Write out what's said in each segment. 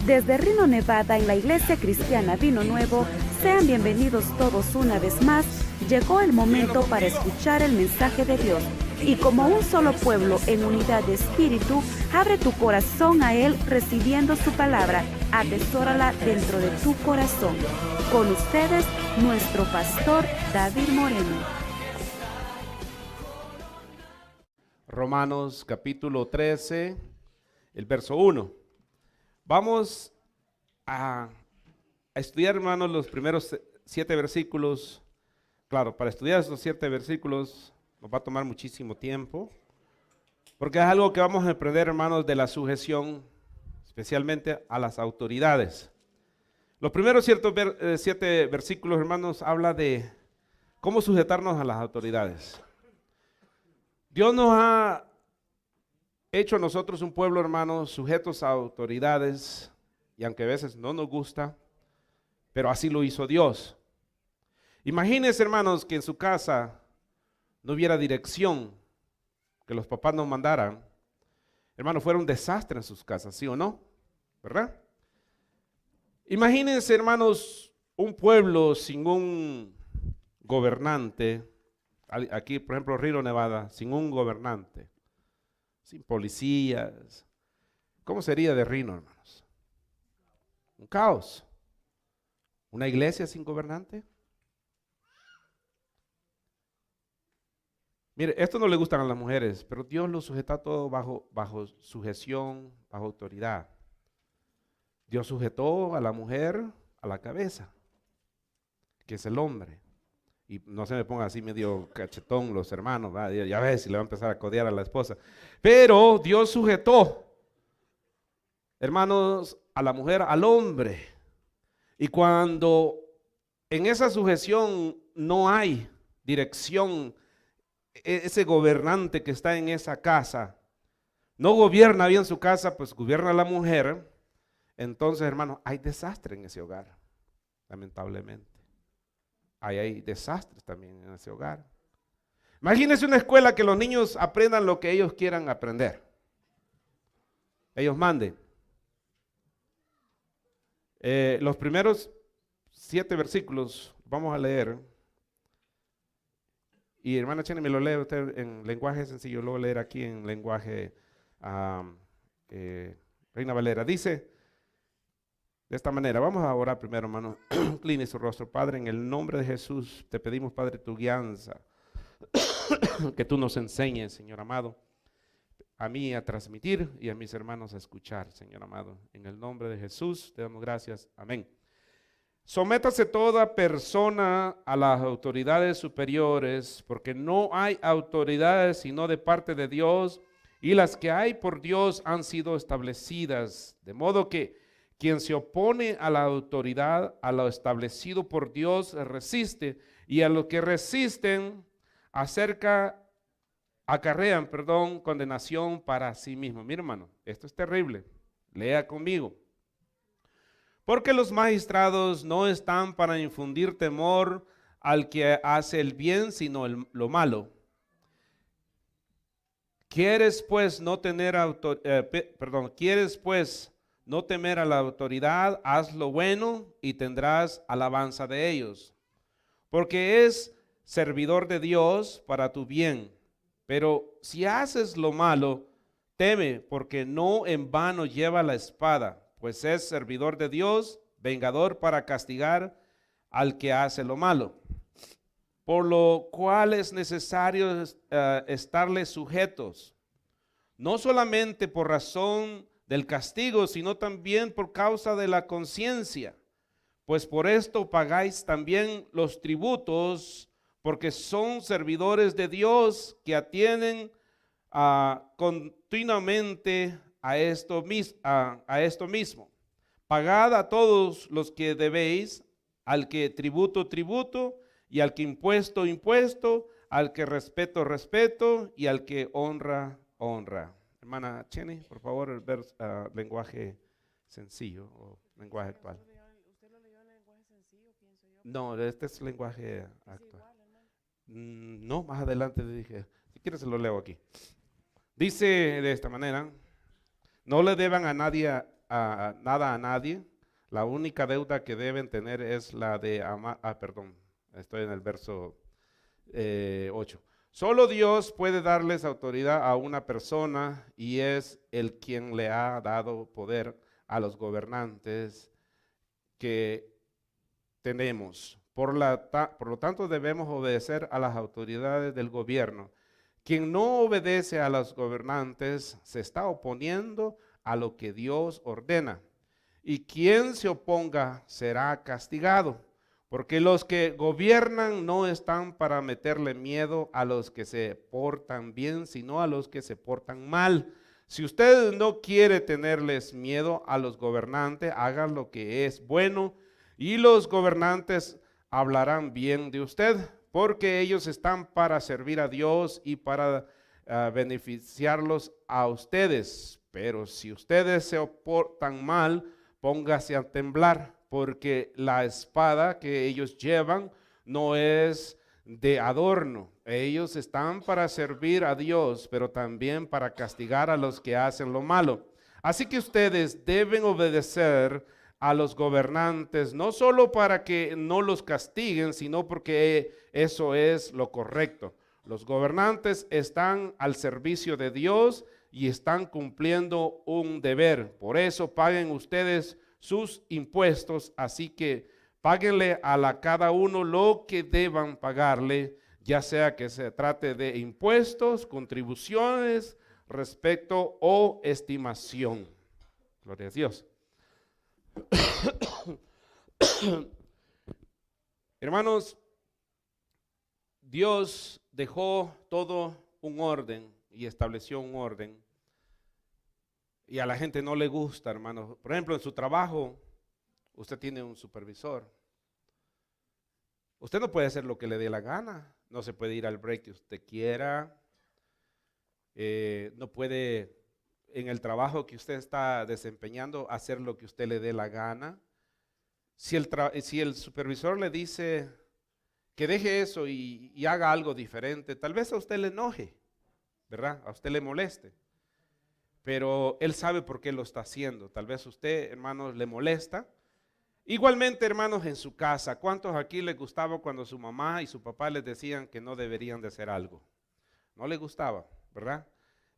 Desde Reno, Nevada, en la Iglesia Cristiana Vino Nuevo, sean bienvenidos todos una vez más. Llegó el momento para escuchar el mensaje de Dios. Y como un solo pueblo en unidad de espíritu, abre tu corazón a Él recibiendo su palabra. Atesórala dentro de tu corazón. Con ustedes, nuestro pastor David Moreno. Romanos capítulo 13, el verso 1. Vamos a estudiar, hermanos, los primeros 7 versículos. Claro, para estudiar esos 7 versículos nos va a tomar muchísimo tiempo, porque es algo que vamos a aprender, hermanos, de la sujeción, especialmente a las autoridades. Los primeros 7 versículos, hermanos, habla de cómo sujetarnos a las autoridades. Dios nos ha hecho a nosotros un pueblo, hermanos, sujetos a autoridades, y aunque a veces no nos gusta, pero así lo hizo Dios. Imagínense, hermanos, que en su casa no hubiera dirección, que los papás nos mandaran. Hermanos, fuera un desastre en sus casas, ¿sí o no? ¿Verdad? Imagínense, hermanos, un pueblo sin un gobernante. Aquí, por ejemplo, Reno, Nevada, sin un gobernante, sin policías. ¿Cómo sería de Reno, hermanos? Un caos. ¿Una iglesia sin gobernante? Mire, esto no le gustan a las mujeres, pero Dios lo sujeta todo bajo sujeción, bajo autoridad. Dios sujetó a la mujer a la cabeza, que es el hombre. Y no se me ponga así medio cachetón los hermanos, ¿va? Ya ves si le va a empezar a codear a la esposa. Pero Dios sujetó, hermanos, a la mujer al hombre. Y cuando en esa sujeción no hay dirección, ese gobernante que está en esa casa no gobierna bien su casa, pues gobierna la mujer. Entonces, hermanos, hay desastre en ese hogar, lamentablemente. Hay desastres también en ese hogar. Imagínense una escuela que los niños aprendan lo que ellos quieran aprender. Ellos manden. Los primeros 7 versículos vamos a leer. Y hermana Chene, me lo lee usted en lenguaje sencillo, lo voy a leer aquí en lenguaje Reina Valera. Dice de esta manera, vamos a orar primero, hermano. Incline su rostro. Padre, en el nombre de Jesús te pedimos, Padre, tu guianza, que tú nos enseñes, Señor amado, a mí a transmitir y a mis hermanos a escuchar, Señor amado. En el nombre de Jesús te damos gracias. Amén. Sométase toda persona a las autoridades superiores, porque no hay autoridades sino de parte de Dios, y las que hay por Dios han sido establecidas, de modo que quien se opone a la autoridad, a lo establecido por Dios, resiste, y a los que resisten acarrean condenación para sí mismos. Mira, hermano, esto es terrible. Lea conmigo. Porque los magistrados no están para infundir temor al que hace el bien, sino lo malo. ¿Quieres pues no temer a la autoridad? Haz lo bueno y tendrás alabanza de ellos. Porque es servidor de Dios para tu bien. Pero si haces lo malo, teme, porque no en vano lleva la espada, pues es servidor de Dios, vengador para castigar al que hace lo malo. Por lo cual es necesario estarle sujetos, no solamente por razón del castigo, sino también por causa de la conciencia. Pues por esto pagáis también los tributos, porque son servidores de Dios que atienden continuamente a esto mismo. Pagad a todos los que debéis, al que tributo, tributo, y al que impuesto, impuesto, al que respeto, respeto, y al que honra, honra. Hermana Chene, por favor, el lenguaje sencillo o lenguaje actual. ¿Usted lo leyó en lenguaje sencillo, pienso yo? No, este es lenguaje actual. No, más adelante dije, si quieres se lo leo aquí. Dice de esta manera: no le deban a nadie nada a nadie. La única deuda que deben tener es la de amar. Perdón, estoy en el verso 8. Solo Dios puede darles autoridad a una persona y es el quien le ha dado poder a los gobernantes que tenemos. Por lo tanto, debemos obedecer a las autoridades del gobierno. Quien no obedece a los gobernantes se está oponiendo a lo que Dios ordena. Y quien se oponga será castigado. Porque los que gobiernan no están para meterle miedo a los que se portan bien, sino a los que se portan mal. Si usted no quiere tenerles miedo a los gobernantes, hagan lo que es bueno y los gobernantes hablarán bien de usted, porque ellos están para servir a Dios y para beneficiarlos a ustedes. Pero si ustedes se portan mal, póngase a temblar, porque la espada que ellos llevan no es de adorno. Ellos están para servir a Dios, pero también para castigar a los que hacen lo malo. Así que ustedes deben obedecer a los gobernantes, no solo para que no los castiguen, sino porque eso es lo correcto. Los gobernantes están al servicio de Dios y están cumpliendo un deber. Por eso paguen ustedes sus impuestos, así que páguenle a cada uno lo que deban pagarle, ya sea que se trate de impuestos, contribuciones, respecto o estimación. Gloria a Dios. Hermanos, Dios dejó todo un orden y estableció un orden. Y a la gente no le gusta, hermanos. Por ejemplo, en su trabajo, usted tiene un supervisor. Usted no puede hacer lo que le dé la gana. No se puede ir al break que usted quiera. No puede, en el trabajo que usted está desempeñando, hacer lo que usted le dé la gana. Si el supervisor le dice que deje eso y haga algo diferente, tal vez a usted le enoje, ¿verdad? A usted le moleste. Pero él sabe por qué lo está haciendo. Tal vez usted, hermanos, le molesta. Igualmente, hermanos, en su casa, ¿cuántos aquí les gustaba cuando su mamá y su papá les decían que no deberían de hacer algo? No les gustaba, ¿verdad?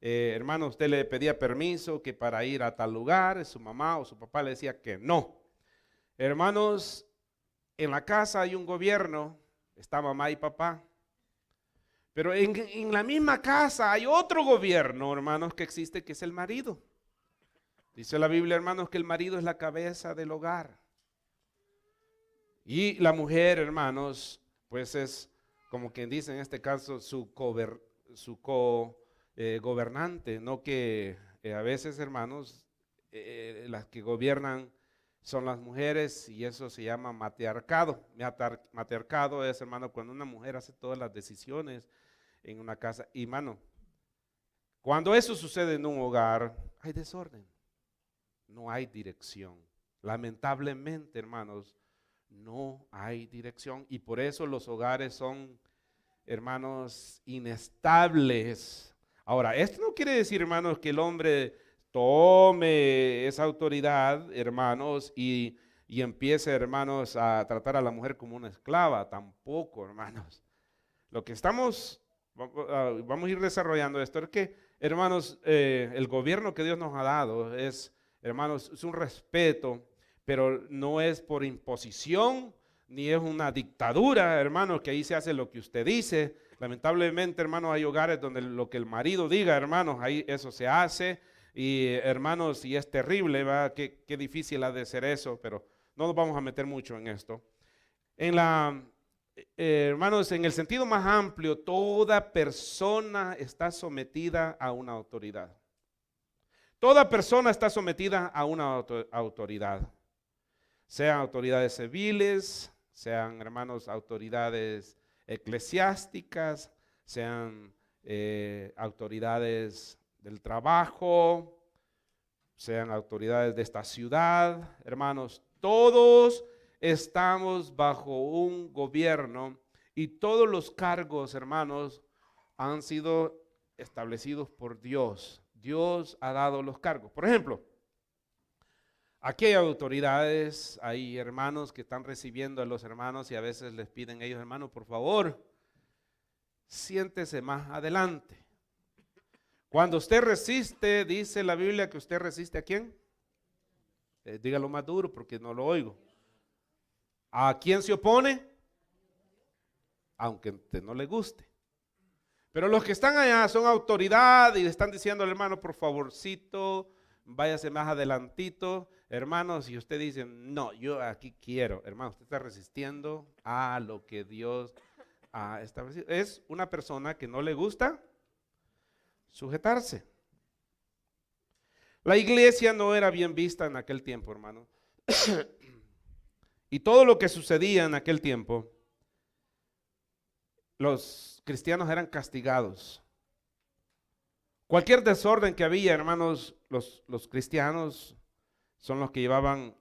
Hermano, usted le pedía permiso que para ir a tal lugar, su mamá o su papá le decía que no. Hermanos, en la casa hay un gobierno, está mamá y papá. Pero en la misma casa hay otro gobierno, hermanos, que existe, que es el marido. Dice la Biblia, hermanos, que el marido es la cabeza del hogar. Y la mujer, hermanos, pues es como quien dice en este caso su gobernante, no que a veces, hermanos, las que gobiernan son las mujeres y eso se llama matriarcado. Matriarcado es, hermano, cuando una mujer hace todas las decisiones en una casa. Y, hermano, cuando eso sucede en un hogar, hay desorden, no hay dirección. Lamentablemente, hermanos, no hay dirección y por eso los hogares son, hermanos, inestables. Ahora, esto no quiere decir, hermanos, que el hombre tome esa autoridad, hermanos, y empiece, hermanos, a tratar a la mujer como una esclava. Tampoco, hermanos. Lo que vamos a ir desarrollando esto es que, hermanos, el gobierno que Dios nos ha dado es, hermanos, es un respeto, pero no es por imposición, ni es una dictadura, hermanos, que ahí se hace lo que usted dice. Lamentablemente, hermanos, hay hogares donde lo que el marido diga, hermanos, ahí eso se hace. Y hermanos, y es terrible, ¿verdad? Qué difícil ha de ser eso, pero no nos vamos a meter mucho en esto. Hermanos, en el sentido más amplio, toda persona está sometida a una autoridad. Toda persona está sometida a una autoridad. Sean autoridades civiles, sean, hermanos, autoridades eclesiásticas, sean autoridades del trabajo, sean autoridades de esta ciudad, hermanos, todos estamos bajo un gobierno y todos los cargos, hermanos, han sido establecidos por Dios. Dios ha dado los cargos. Por ejemplo, Aquí hay autoridades, hay hermanos que están recibiendo a los hermanos y a veces les piden a ellos, hermano, por favor, siéntese más adelante. Cuando usted resiste, dice la Biblia que usted resiste ¿a quién? Dígalo más duro porque no lo oigo. ¿A quién se opone? Aunque a usted no le guste. Pero los que están allá son autoridad y le están diciendo al hermano, por favorcito, váyase más adelantito. Hermanos, si usted dice, no, yo aquí quiero, hermano, usted está resistiendo a lo que Dios ha establecido. Es una persona que no le gusta sujetarse. La iglesia no era bien vista en aquel tiempo, hermano. Y todo lo que sucedía en aquel tiempo, los cristianos eran castigados. Cualquier desorden que había, hermanos, los cristianos son los que llevaban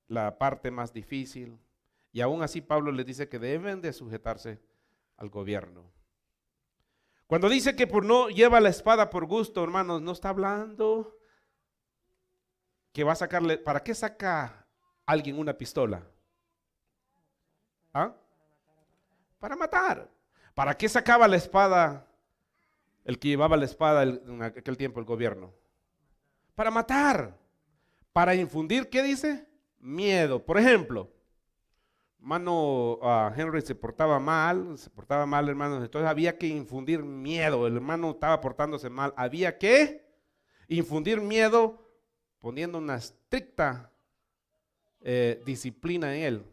la parte más difícil. Y aún así Pablo les dice que deben de sujetarse al gobierno. Cuando dice que por no lleva la espada por gusto, hermanos, no está hablando que va a sacarle. ¿Para qué saca alguien una pistola? ¿Ah? Para matar. ¿Para qué sacaba la espada el que llevaba la espada en aquel tiempo el gobierno? Para matar. Para infundir, ¿qué dice? Miedo. Por ejemplo, hermano Henry se portaba mal, hermanos, entonces había que infundir miedo. El hermano estaba portándose mal, había que infundir miedo poniendo una estricta disciplina en él.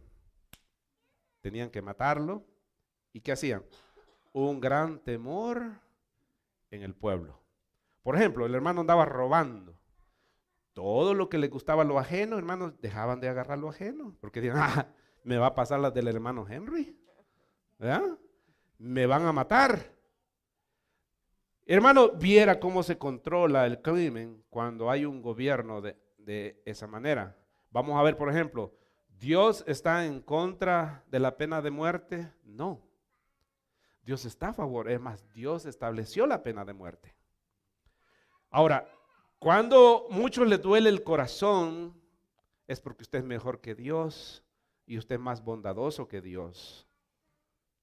Tenían que matarlo. ¿Y qué hacían? Un gran temor en el pueblo. Por ejemplo, el hermano andaba robando. Todo lo que le gustaba lo ajeno, hermanos, dejaban de agarrar lo ajeno. Porque decían, me va a pasar las del hermano Henry. ¿Verdad? Me van a matar. Hermano, viera cómo se controla el crimen cuando hay un gobierno de esa manera. Vamos a ver, por ejemplo, ¿Dios está en contra de la pena de muerte? No. Dios está a favor, es más, Dios estableció la pena de muerte. Ahora, cuando muchos les duele el corazón, es porque usted es mejor que Dios y usted es más bondadoso que Dios.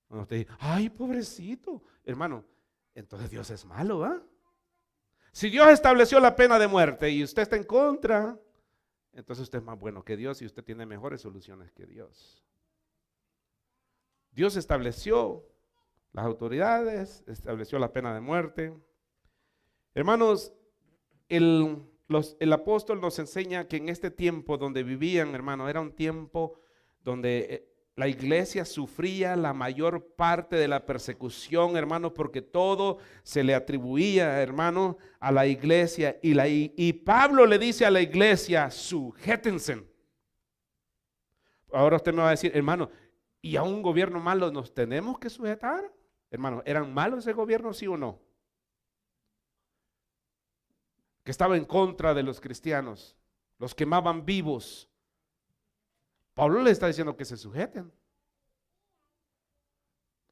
Cuando usted dice, ay, pobrecito, hermano, entonces Dios es malo, ¿va? Si Dios estableció la pena de muerte y usted está en contra, entonces usted es más bueno que Dios y usted tiene mejores soluciones que Dios. Dios estableció las autoridades, estableció la pena de muerte. Hermanos, el apóstol nos enseña que en este tiempo donde vivían, hermano, era un tiempo donde la iglesia sufría la mayor parte de la persecución, hermano, porque todo se le atribuía, hermano, a la iglesia. Y Pablo le dice a la iglesia, sujétense. Ahora usted me va a decir, hermano, ¿y a un gobierno malo nos tenemos que sujetar? Hermano, ¿eran malos ese gobierno, sí o no? Que estaba en contra de los cristianos, los quemaban vivos. Pablo le está diciendo que se sujeten.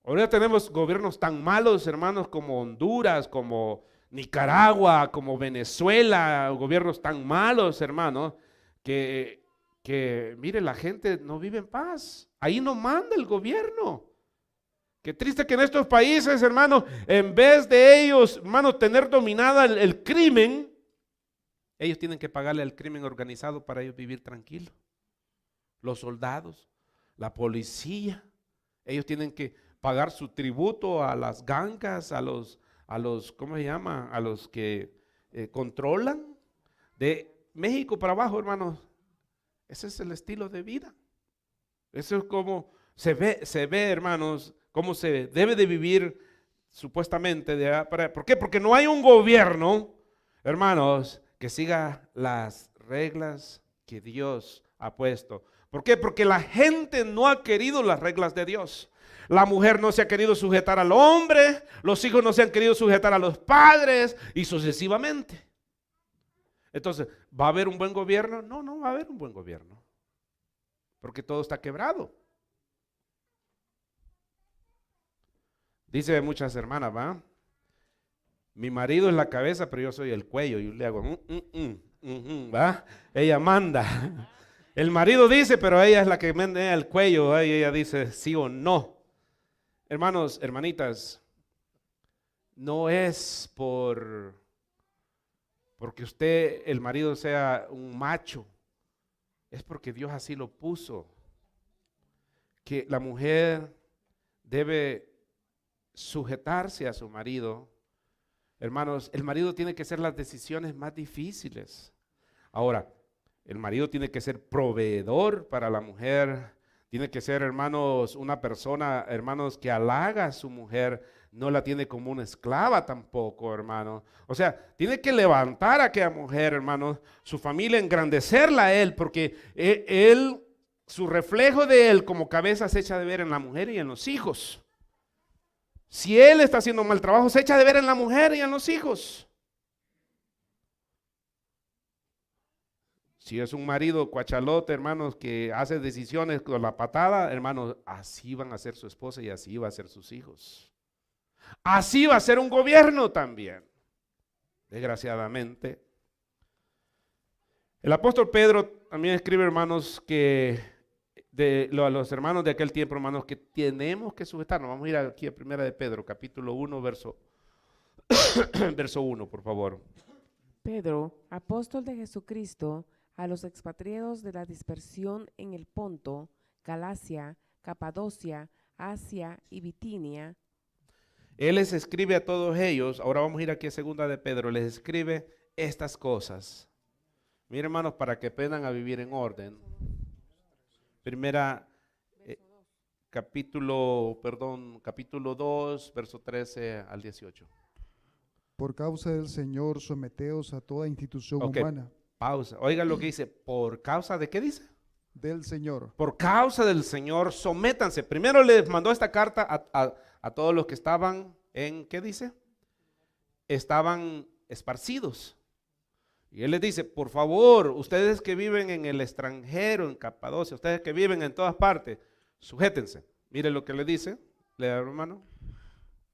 Ahora tenemos gobiernos tan malos, hermanos, como Honduras, como Nicaragua, como Venezuela, gobiernos tan malos, hermanos, que mire, la gente no vive en paz. Ahí no manda el gobierno. Qué triste que en estos países, hermano, en vez de ellos, hermano, tener dominada el crimen, ellos tienen que pagarle al crimen organizado para ellos vivir tranquilos. Los soldados, la policía, ellos tienen que pagar su tributo a las gangas, a los ¿cómo se llama? A los que controlan. De México para abajo, hermanos, ese es el estilo de vida. Eso es como se ve, hermanos, cómo se debe de vivir supuestamente. ¿Por qué? Porque no hay un gobierno, hermanos, que siga las reglas que Dios ha puesto. ¿Por qué? Porque la gente no ha querido las reglas de Dios. La mujer no se ha querido sujetar al hombre, los hijos no se han querido sujetar a los padres y sucesivamente. Entonces, ¿va a haber un buen gobierno? No, no va a haber un buen gobierno. Porque todo está quebrado. Dice muchas hermanas, ¿va? Mi marido es la cabeza, pero yo soy el cuello. Y le hago, ¿va? Ella manda. El marido dice, pero ella es la que menea el cuello, ¿va? Y ella dice sí o no. Hermanos, hermanitas, no es porque usted, el marido, sea un macho, es porque Dios así lo puso, que la mujer debe sujetarse a su marido. Hermanos, el marido tiene que hacer las decisiones más difíciles. Ahora, el marido tiene que ser proveedor para la mujer, tiene que ser, hermanos, una persona, hermanos, que halaga a su mujer, no la tiene como una esclava tampoco, hermano. O sea, tiene que levantar a aquella mujer, hermanos, su familia, engrandecerla a él, porque él, su reflejo de él como cabeza se echa de ver en la mujer y en los hijos. Si él está haciendo mal trabajo, se echa de ver en la mujer y en los hijos. Si es un marido cuachalote, hermanos, que hace decisiones con la patada, hermanos, así van a ser su esposa y así va a ser sus hijos. Así va a ser un gobierno también, desgraciadamente. El apóstol Pedro también escribe, hermanos, que a los hermanos de aquel tiempo, hermanos, que tenemos que sujetarnos. Vamos a ir aquí a Primera de Pedro, capítulo 1, verso 1, por favor. Pedro, apóstol de Jesucristo, a los expatriados de la dispersión en el Ponto, Galacia, Capadocia, Asia y Bitinia. Él les escribe a todos ellos. Ahora vamos a ir aquí a Segunda de Pedro. Les escribe estas cosas. Miren, hermanos, para que aprendan a vivir en orden. Primera, capítulo 2, verso 13 al 18. Por causa del Señor, someteos a toda institución humana. Pausa. Oigan lo que dice. ¿Por causa de qué dice? Del Señor. Por causa del Señor, sométanse. Primero les mandó esta carta a todos los que estaban en, ¿qué dice? Estaban esparcidos. Y él les dice, por favor, ustedes que viven en el extranjero, en Capadocia, ustedes que viven en todas partes, sujétense. Mire lo que le dice, lea, hermano.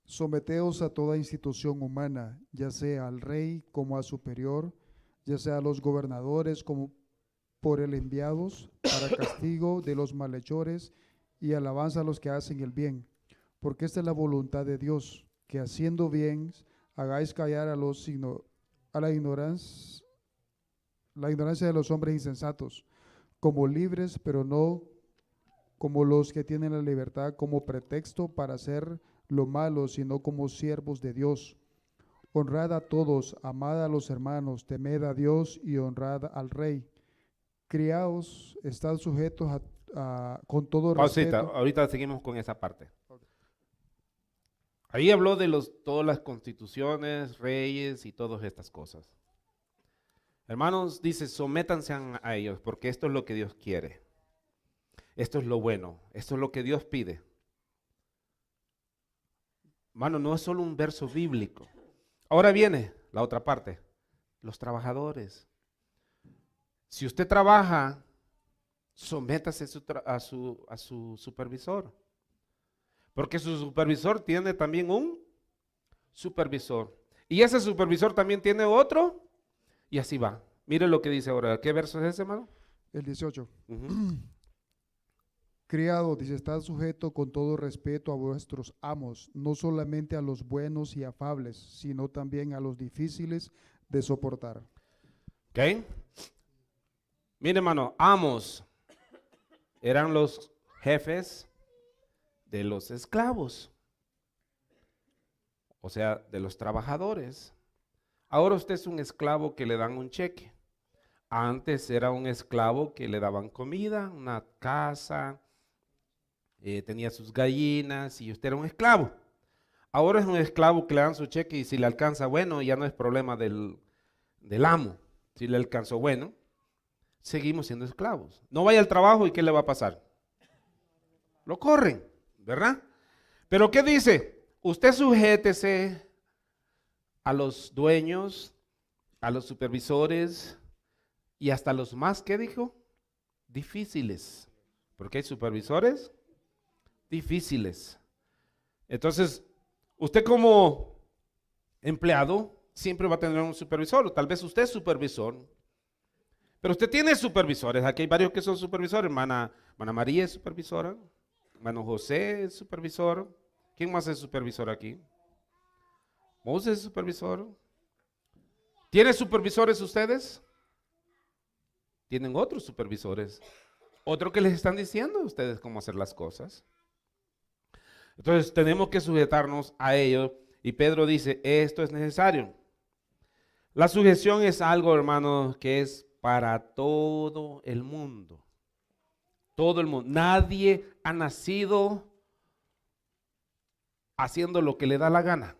Someteos a toda institución humana, ya sea al rey como a superior, ya sea a los gobernadores como por el enviados, para castigo de los malhechores y alabanza a los que hacen el bien. Porque esta es la voluntad de Dios, que haciendo bien hagáis callar a la ignorancia de los hombres insensatos, como libres, pero no como los que tienen la libertad como pretexto para hacer lo malo, sino como siervos de Dios. Honrad a todos, amad a los hermanos, temed a Dios y honrad al rey. Criados, estad sujetos con todo Pausita, respeto. ahorita seguimos con esa parte. Ahí habló de todas las constituciones, reyes y todas estas cosas. Hermanos, dice, sométanse a ellos, porque esto es lo que Dios quiere. Esto es lo bueno, esto es lo que Dios pide. Hermano, no es solo un verso bíblico. Ahora viene la otra parte, los trabajadores. Si usted trabaja, sométase a su supervisor. Porque su supervisor tiene también un supervisor. Y ese supervisor también tiene otro. Y así va. Mire lo que dice ahora. ¿Qué verso es ese, hermano? El 18. Uh-huh. Criado, dice, estad sujeto con todo respeto a vuestros amos, no solamente a los buenos y afables, sino también a los difíciles de soportar. ¿Ok? Mire, hermano, amos eran los jefes de los esclavos, o sea, de los trabajadores. Ahora usted es un esclavo que le dan un cheque. Antes era un esclavo que le daban comida, una casa, tenía sus gallinas y usted era un esclavo. Ahora es un esclavo que le dan su cheque y si le alcanza, bueno, ya no es problema del amo. Si le alcanzó, bueno, seguimos siendo esclavos. No vaya al trabajo y ¿qué le va a pasar? Lo corren, ¿verdad? Pero ¿qué dice? Usted sujétese a los dueños, a los supervisores y hasta los más, ¿qué dijo? Difíciles. Porque hay supervisores difíciles. Entonces, usted como empleado siempre va a tener un supervisor, o tal vez usted es supervisor Pero usted tiene supervisores. Aquí hay varios que son supervisores. Hermana María es supervisora. Hermano José es supervisor. ¿Quién más es supervisor aquí? Moses es supervisor. ¿Tienen supervisores ustedes? Tienen otros supervisores. Otro que les están diciendo a ustedes cómo hacer las cosas. Entonces tenemos que sujetarnos a ellos. Y Pedro dice, esto es necesario. La sujeción es algo, hermanos, que es para todo el mundo. Todo el mundo. Nadie ha nacido haciendo lo que le da la gana.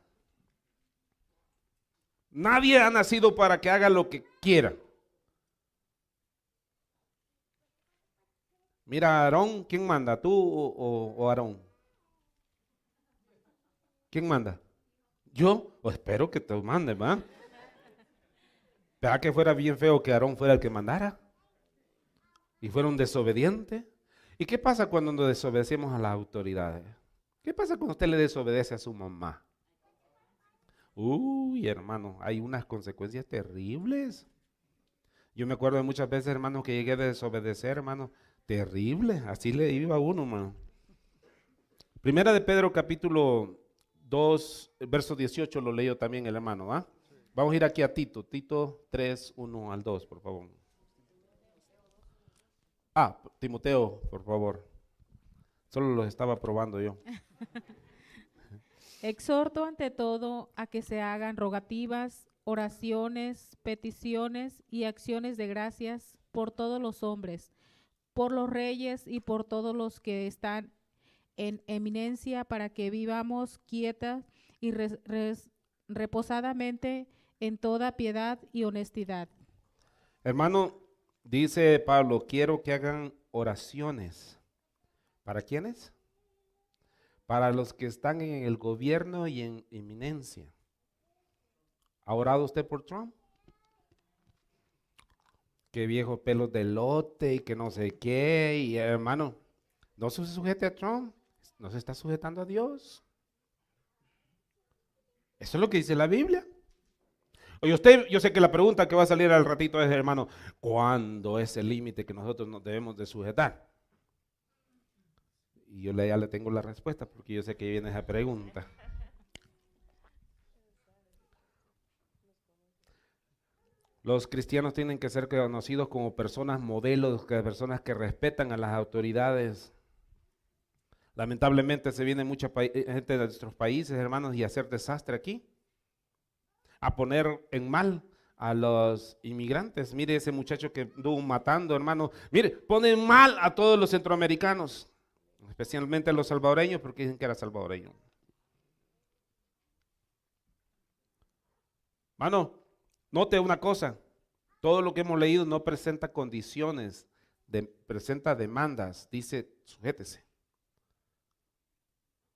Nadie ha nacido para que haga lo que quiera. Mira, Aarón, ¿quién manda? ¿Tú o Aarón? ¿Quién manda? Yo, o espero que te mande, ¿va? ¿Verdad que fuera bien feo que Aarón fuera el que mandara? Y fuera un desobediente. ¿Y qué pasa cuando nos desobedecemos a las autoridades? ¿Qué pasa cuando usted le desobedece a su mamá? Uy, hermano, hay unas consecuencias terribles. Yo me acuerdo de muchas veces, hermano, que llegué a desobedecer, hermano, terrible. Así le iba a uno, hermano. Primera de Pedro, capítulo 2, verso 18, lo leyó también el hermano, ¿ah? Vamos a ir aquí a Tito, Tito 3, 1 al 2, por favor. Timoteo, por favor. Solo los estaba probando yo. Exhorto ante todo a que se hagan rogativas, oraciones, peticiones y acciones de gracias por todos los hombres, por los reyes y por todos los que están en eminencia, para que vivamos quieta y reposadamente en toda piedad y honestidad. Hermano, dice Pablo, quiero que hagan oraciones. ¿Para quiénes? Para los que están en el gobierno y en eminencia. ¿Ha orado usted por Trump? Que viejos pelos de lote y que no sé qué. Y hermano, no se sujete a Trump, no se está sujetando a Dios. Eso es lo que dice la Biblia. Oye, yo sé que la pregunta que va a salir al ratito es, hermano, ¿cuándo es el límite que nosotros nos debemos de sujetar? Y yo ya le tengo la respuesta porque yo sé que viene esa pregunta. Los cristianos tienen que ser conocidos como personas modelos, personas que respetan a las autoridades. Lamentablemente se viene mucha gente de nuestros países, hermanos, y a hacer desastre aquí. A poner en mal a los inmigrantes. Mire ese muchacho que anduvo matando, hermano. Mire, ponen mal a todos los centroamericanos. Especialmente a los salvadoreños, porque dicen que era salvadoreño. Mano, note una cosa, todo lo que hemos leído no presenta condiciones, presenta demandas, dice sujétese.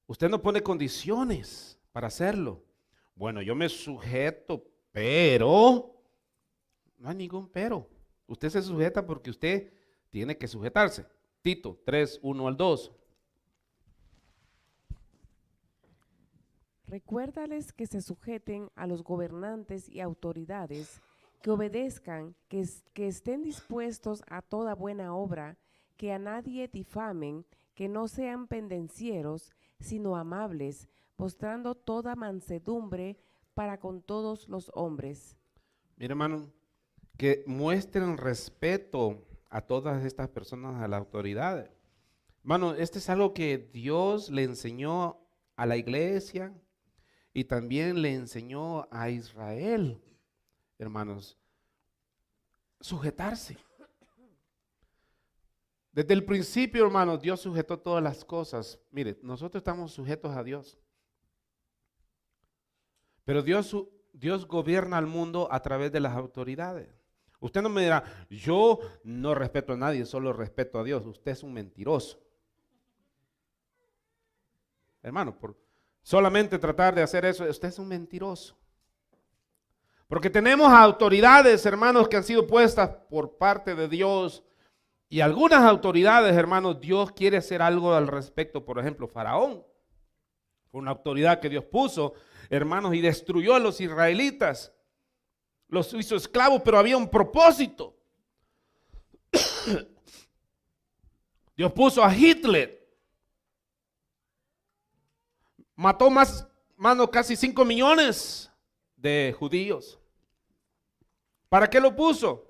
Usted no pone condiciones para hacerlo. Bueno, yo me sujeto, pero no hay ningún pero. Usted se sujeta porque usted tiene que sujetarse. Tito 3, 1 al 2. Recuérdales que se sujeten a los gobernantes y autoridades, que obedezcan, que estén dispuestos a toda buena obra, que a nadie difamen, que no sean pendencieros, sino amables, mostrando toda mansedumbre para con todos los hombres. Mire, hermano, que muestren respeto a todas estas personas, a la autoridad. Hermano, este es algo que Dios le enseñó a la iglesia y también le enseñó a Israel, hermanos, sujetarse. Desde el principio, hermanos, Dios sujetó todas las cosas. Mire, nosotros estamos sujetos a Dios. Pero Dios gobierna al mundo a través de las autoridades. Usted no me dirá, yo no respeto a nadie, solo respeto a Dios. Usted es un mentiroso. Hermano, por solamente tratar de hacer eso, usted es un mentiroso. Porque tenemos autoridades, hermanos, que han sido puestas por parte de Dios. Y algunas autoridades, hermanos, Dios quiere hacer algo al respecto. Por ejemplo, Faraón fue una autoridad que Dios puso, hermanos, y destruyó a los israelitas. Los hizo esclavos, pero había un propósito. Dios puso a Hitler. Mató casi 5 millones de judíos. ¿Para qué lo puso?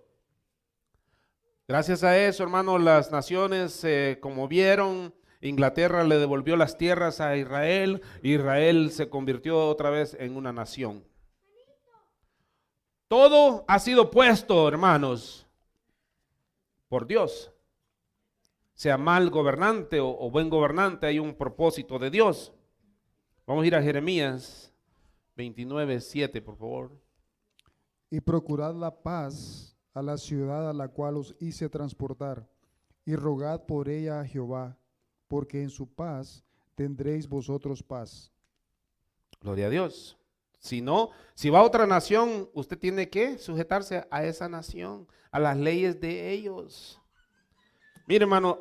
Gracias a eso, hermano, las naciones se conmovieron. Inglaterra le devolvió las tierras a Israel. Israel se convirtió otra vez en una nación. Todo ha sido puesto, hermanos, por Dios. Sea mal gobernante o buen gobernante, hay un propósito de Dios. Vamos a ir a Jeremías 29:7, por favor. Y procurad la paz a la ciudad a la cual os hice transportar, y rogad por ella a Jehová, porque en su paz tendréis vosotros paz. Gloria a Dios. Si no, si va a otra nación, usted tiene que sujetarse a esa nación, a las leyes de ellos. Mire, hermano,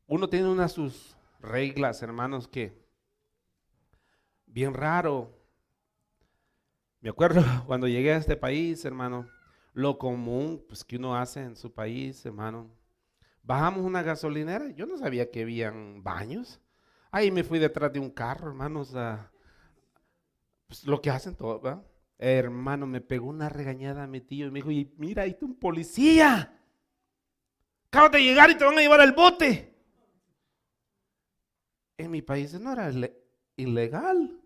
uno tiene unas sus reglas, hermanos, que bien raro. Me acuerdo cuando llegué a este país, hermano, lo común pues, que uno hace en su país, hermano. Bajamos una gasolinera, yo no sabía que habían baños. Ahí me fui detrás de un carro, hermanos, pues, lo que hacen todos, ¿verdad? Hermano, me pegó una regañada a mi tío y me dijo, y mira, ahí está un policía. Acabas de llegar y te van a llevar al bote. En mi país no era ilegal,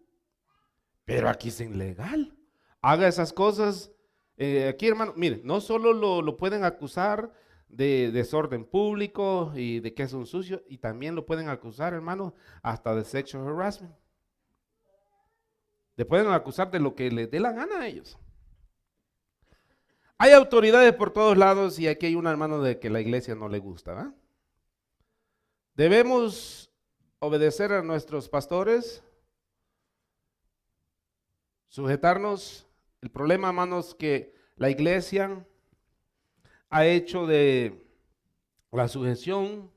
pero aquí es ilegal. Haga esas cosas. Aquí, hermano, mire, no solo lo pueden acusar de desorden público y de que es un sucio, y también lo pueden acusar, hermano, hasta de sexual harassment. Le pueden acusar de lo que les dé la gana a ellos. Hay autoridades por todos lados y aquí hay un hermano de que la iglesia no le gusta, ¿verdad? Debemos obedecer a nuestros pastores, sujetarnos. El problema, hermanos, que la iglesia ha hecho de la sujeción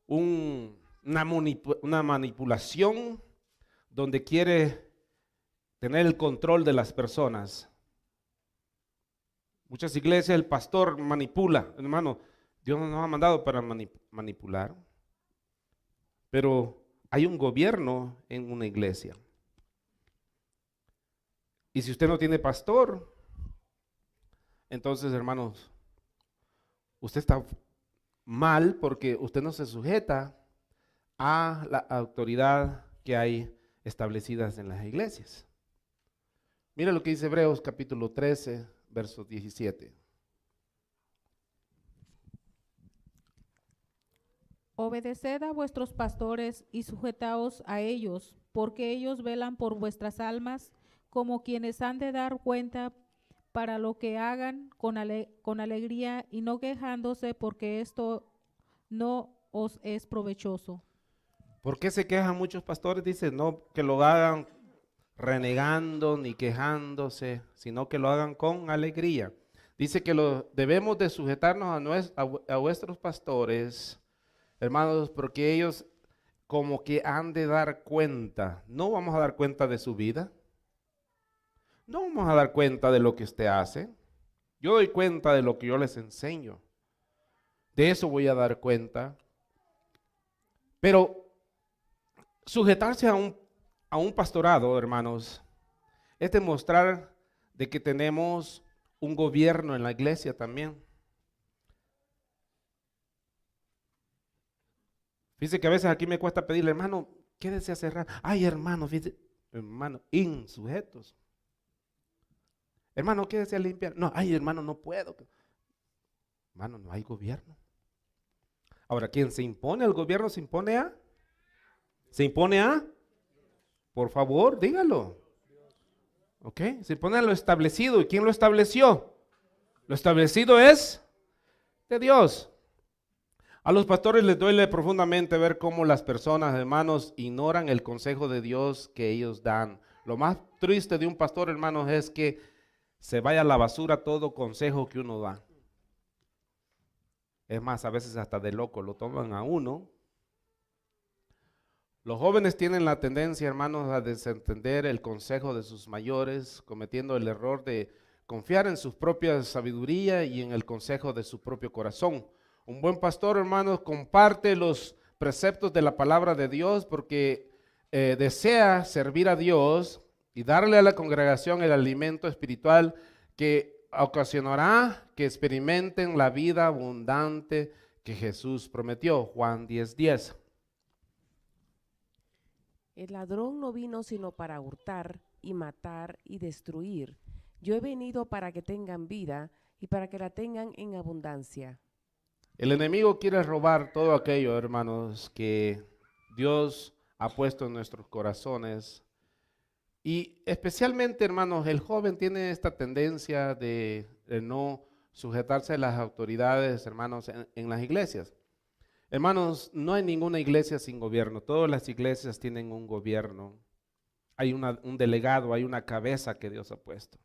una manipulación donde quiere tener el control de las personas. Muchas iglesias el pastor manipula. Hermano, Dios no nos ha mandado para manipular. Pero hay un gobierno en una iglesia. Y si usted no tiene pastor, entonces, hermanos, usted está mal porque usted no se sujeta a la autoridad que hay establecidas en las iglesias. Mira lo que dice Hebreos capítulo 13, verso 17. Obedeced a vuestros pastores y sujetaos a ellos, porque ellos velan por vuestras almas, como quienes han de dar cuenta para lo que hagan con alegría y no quejándose, porque esto no os es provechoso. ¿Por qué se quejan muchos pastores? Dice, no que lo hagan renegando ni quejándose, sino que lo hagan con alegría. Dice que debemos de sujetarnos a vuestros pastores, hermanos, porque ellos como que han de dar cuenta. No vamos a dar cuenta de su vida. No vamos a dar cuenta de lo que usted hace. Yo doy cuenta de lo que yo les enseño. De eso voy a dar cuenta. Pero sujetarse a un pastorado, hermanos, es demostrar de que tenemos un gobierno en la iglesia también. Fíjese que a veces aquí me cuesta pedirle, hermano, quédese a cerrar. Ay, hermano, fíjese, hermano, insujetos. Hermano, quédese a limpiar. No, ay, hermano, no puedo. Hermano, no hay gobierno. Ahora, quien se impone al gobierno se impone a. Por favor, dígalo. ¿Ok? Se impone a lo establecido. ¿Y quién lo estableció? Lo establecido es de Dios. A los pastores les duele profundamente ver cómo las personas, hermanos, ignoran el consejo de Dios que ellos dan. Lo más triste de un pastor, hermanos, es que se vaya a la basura todo consejo que uno da. Es más, a veces hasta de loco lo toman a uno. Los jóvenes tienen la tendencia, hermanos, a desentender el consejo de sus mayores, cometiendo el error de confiar en su propia sabiduría y en el consejo de su propio corazón. Un buen pastor, hermanos, comparte los preceptos de la palabra de Dios porque desea servir a Dios y darle a la congregación el alimento espiritual que ocasionará que experimenten la vida abundante que Jesús prometió. Juan 10:10. El ladrón no vino sino para hurtar y matar y destruir. Yo he venido para que tengan vida y para que la tengan en abundancia. El enemigo quiere robar todo aquello, hermanos, que Dios ha puesto en nuestros corazones. Y especialmente, hermanos, el joven tiene esta tendencia de no sujetarse a las autoridades, hermanos, en las iglesias. Hermanos, no hay ninguna iglesia sin gobierno. Todas las iglesias tienen un gobierno. Hay un delegado, hay una cabeza que Dios ha puesto.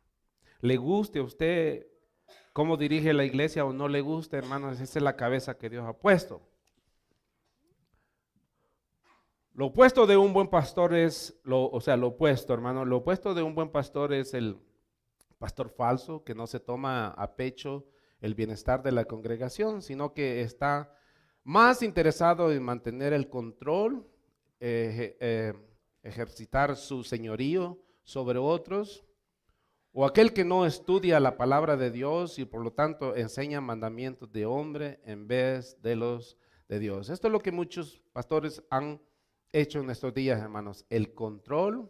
Le guste a usted cómo dirige la iglesia o no le guste, hermanos, esa es la cabeza que Dios ha puesto. Lo opuesto de un buen pastor es, lo opuesto, hermano, lo opuesto de un buen pastor es el pastor falso, que no se toma a pecho el bienestar de la congregación, sino que está más interesado en mantener el control, ejercitar su señorío sobre otros, o aquel que no estudia la palabra de Dios y por lo tanto enseña mandamientos de hombre en vez de los de Dios. Esto es lo que muchos pastores han hecho en estos días, hermanos, el control,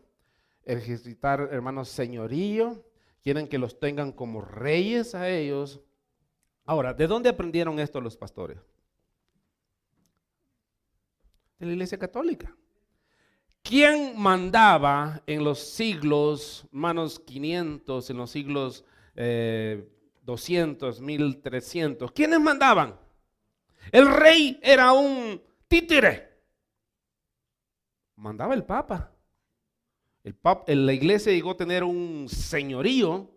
ejercitar, hermanos, señorío, quieren que los tengan como reyes a ellos. Ahora, ¿de dónde aprendieron esto los pastores? De la Iglesia Católica. ¿Quién mandaba en los siglos, hermanos, 500, en los siglos 200, 1300? ¿Quiénes mandaban? El rey era un títere. Mandaba el Papa. La iglesia llegó a tener un señorío,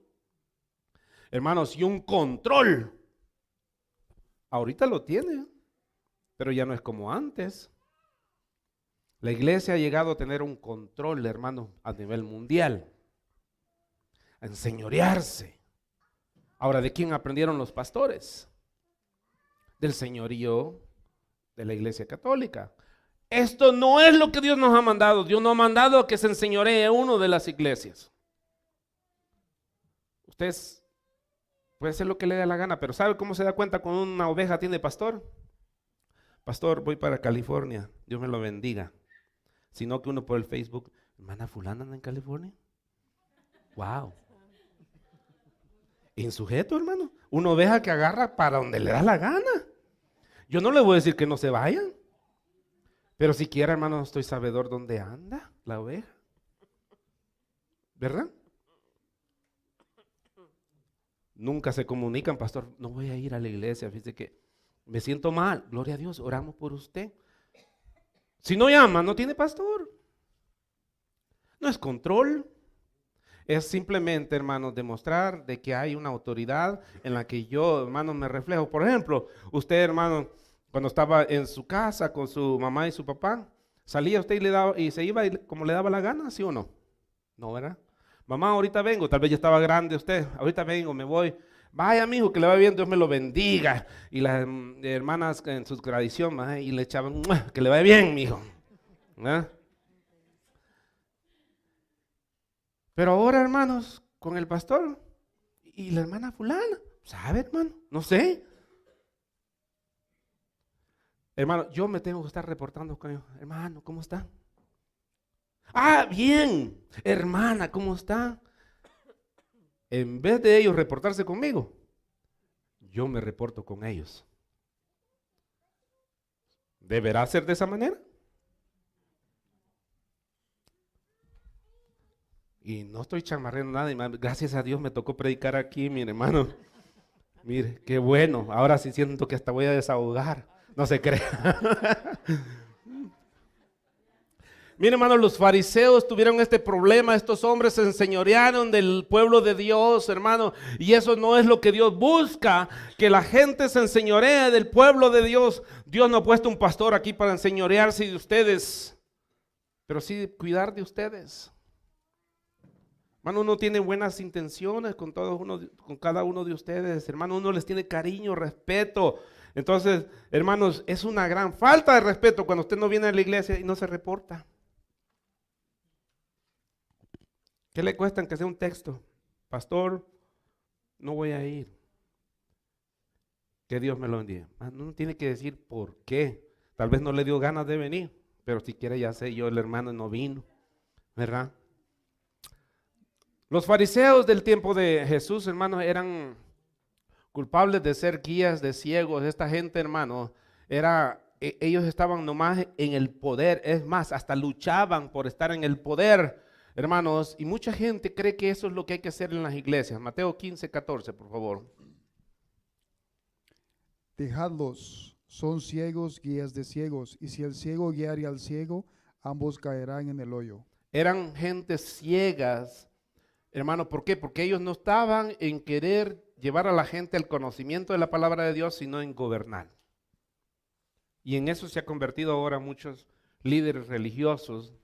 hermanos, y un control. Ahorita lo tiene, pero ya no es como antes. La iglesia ha llegado a tener un control, hermanos, a nivel mundial, a enseñorearse. Ahora, ¿de quién aprendieron los pastores? Del señorío de la Iglesia Católica. Esto no es lo que Dios nos ha mandado. Dios nos ha mandado a que se enseñoree uno de las iglesias. Usted puede hacer lo que le dé la gana, pero ¿sabe cómo se da cuenta cuando una oveja tiene pastor? Pastor, voy para California, Dios me lo bendiga. Sino que uno por el Facebook, hermana fulana anda en California. Wow. Insujeto, hermano. Una oveja que agarra para donde le da la gana. Yo no le voy a decir que no se vayan. Pero siquiera, hermano, estoy sabedor dónde anda la oveja. ¿Verdad? Nunca se comunican, pastor. No voy a ir a la iglesia. Fíjese que me siento mal. Gloria a Dios, oramos por usted. Si no llama, no tiene pastor. No es control. Es simplemente, hermanos, demostrar de que hay una autoridad en la que yo, hermanos, me reflejo. Por ejemplo, usted, hermano, cuando estaba en su casa con su mamá y su papá, salía usted y se iba como le daba la gana, ¿sí o no? No, ¿verdad? Mamá, ahorita vengo, tal vez ya estaba grande usted, ahorita vengo, me voy. Vaya, mijo, que le va bien, Dios me lo bendiga. Y las hermanas en su tradición, y le echaban, que le vaya bien, mijo. ¿Verdad? Pero ahora, hermanos, con el pastor y la hermana fulana, ¿sabe, hermano? No sé. Hermano, yo me tengo que estar reportando con ellos. Hermano, ¿cómo está? Ah, bien. Hermana, ¿cómo está? En vez de ellos reportarse conmigo, yo me reporto con ellos. ¿Deberá ser de esa manera? Y no estoy chamarreando nada, hermano. Gracias a Dios me tocó predicar aquí, mi hermano. Mire, qué bueno. Ahora sí siento que hasta voy a desahogar. No se crea. Miren, hermano, los fariseos tuvieron este problema. Estos hombres se enseñorearon del pueblo de Dios, hermano. Y eso no es lo que Dios busca, que la gente se enseñoree del pueblo de Dios. Dios no ha puesto un pastor aquí para enseñorearse de ustedes, pero sí cuidar de ustedes. Hermano, uno tiene buenas intenciones con con cada uno de ustedes. Hermano, uno les tiene cariño, respeto. Entonces, hermanos, es una gran falta de respeto cuando usted no viene a la iglesia y no se reporta. ¿Qué le cuesta que sea un texto? Pastor, no voy a ir. Que Dios me lo bendiga. No tiene que decir por qué. Tal vez no le dio ganas de venir, pero si quiere ya sé yo, el hermano no vino, ¿verdad? Los fariseos del tiempo de Jesús, hermanos, eran culpables de ser guías de ciegos. Esta gente, hermano, ellos estaban nomás en el poder. Es más, hasta luchaban por estar en el poder, hermanos. Y mucha gente cree que eso es lo que hay que hacer en las iglesias. Mateo 15:14, por favor. Dejadlos, son ciegos, guías de ciegos, y si el ciego guiare al ciego, ambos caerán en el hoyo. Eran gentes ciegas, hermano. ¿Por qué? Porque ellos no estaban en querer llevar a la gente al conocimiento de la palabra de Dios, sino en gobernar. Y en eso se ha convertido ahora muchos líderes religiosos.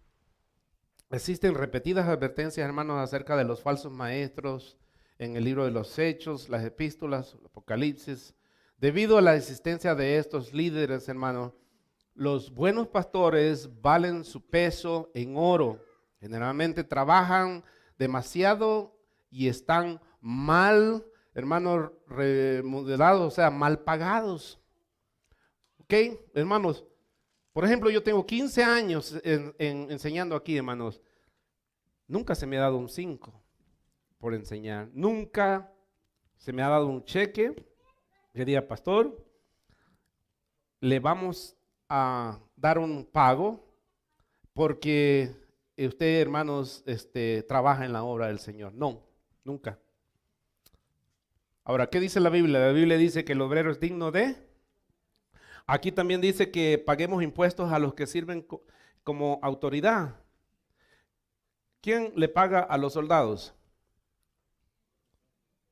Existen repetidas advertencias, hermanos, acerca de los falsos maestros en el libro de los Hechos, las epístolas, Apocalipsis. Debido a la existencia de estos líderes, hermanos, los buenos pastores valen su peso en oro. Generalmente trabajan demasiado y están mal, hermanos, remodelados, o sea, mal pagados. ¿Ok? Hermanos, por ejemplo, yo tengo 15 años enseñando aquí, hermanos. Nunca se me ha dado un 5 por enseñar. Nunca se me ha dado un cheque. Yo diría, pastor, le vamos a dar un pago porque usted, hermanos, trabaja en la obra del Señor. No, nunca. Ahora, ¿qué dice la Biblia? La Biblia dice que el obrero es digno de... Aquí también dice que paguemos impuestos a los que sirven como autoridad. ¿Quién le paga a los soldados?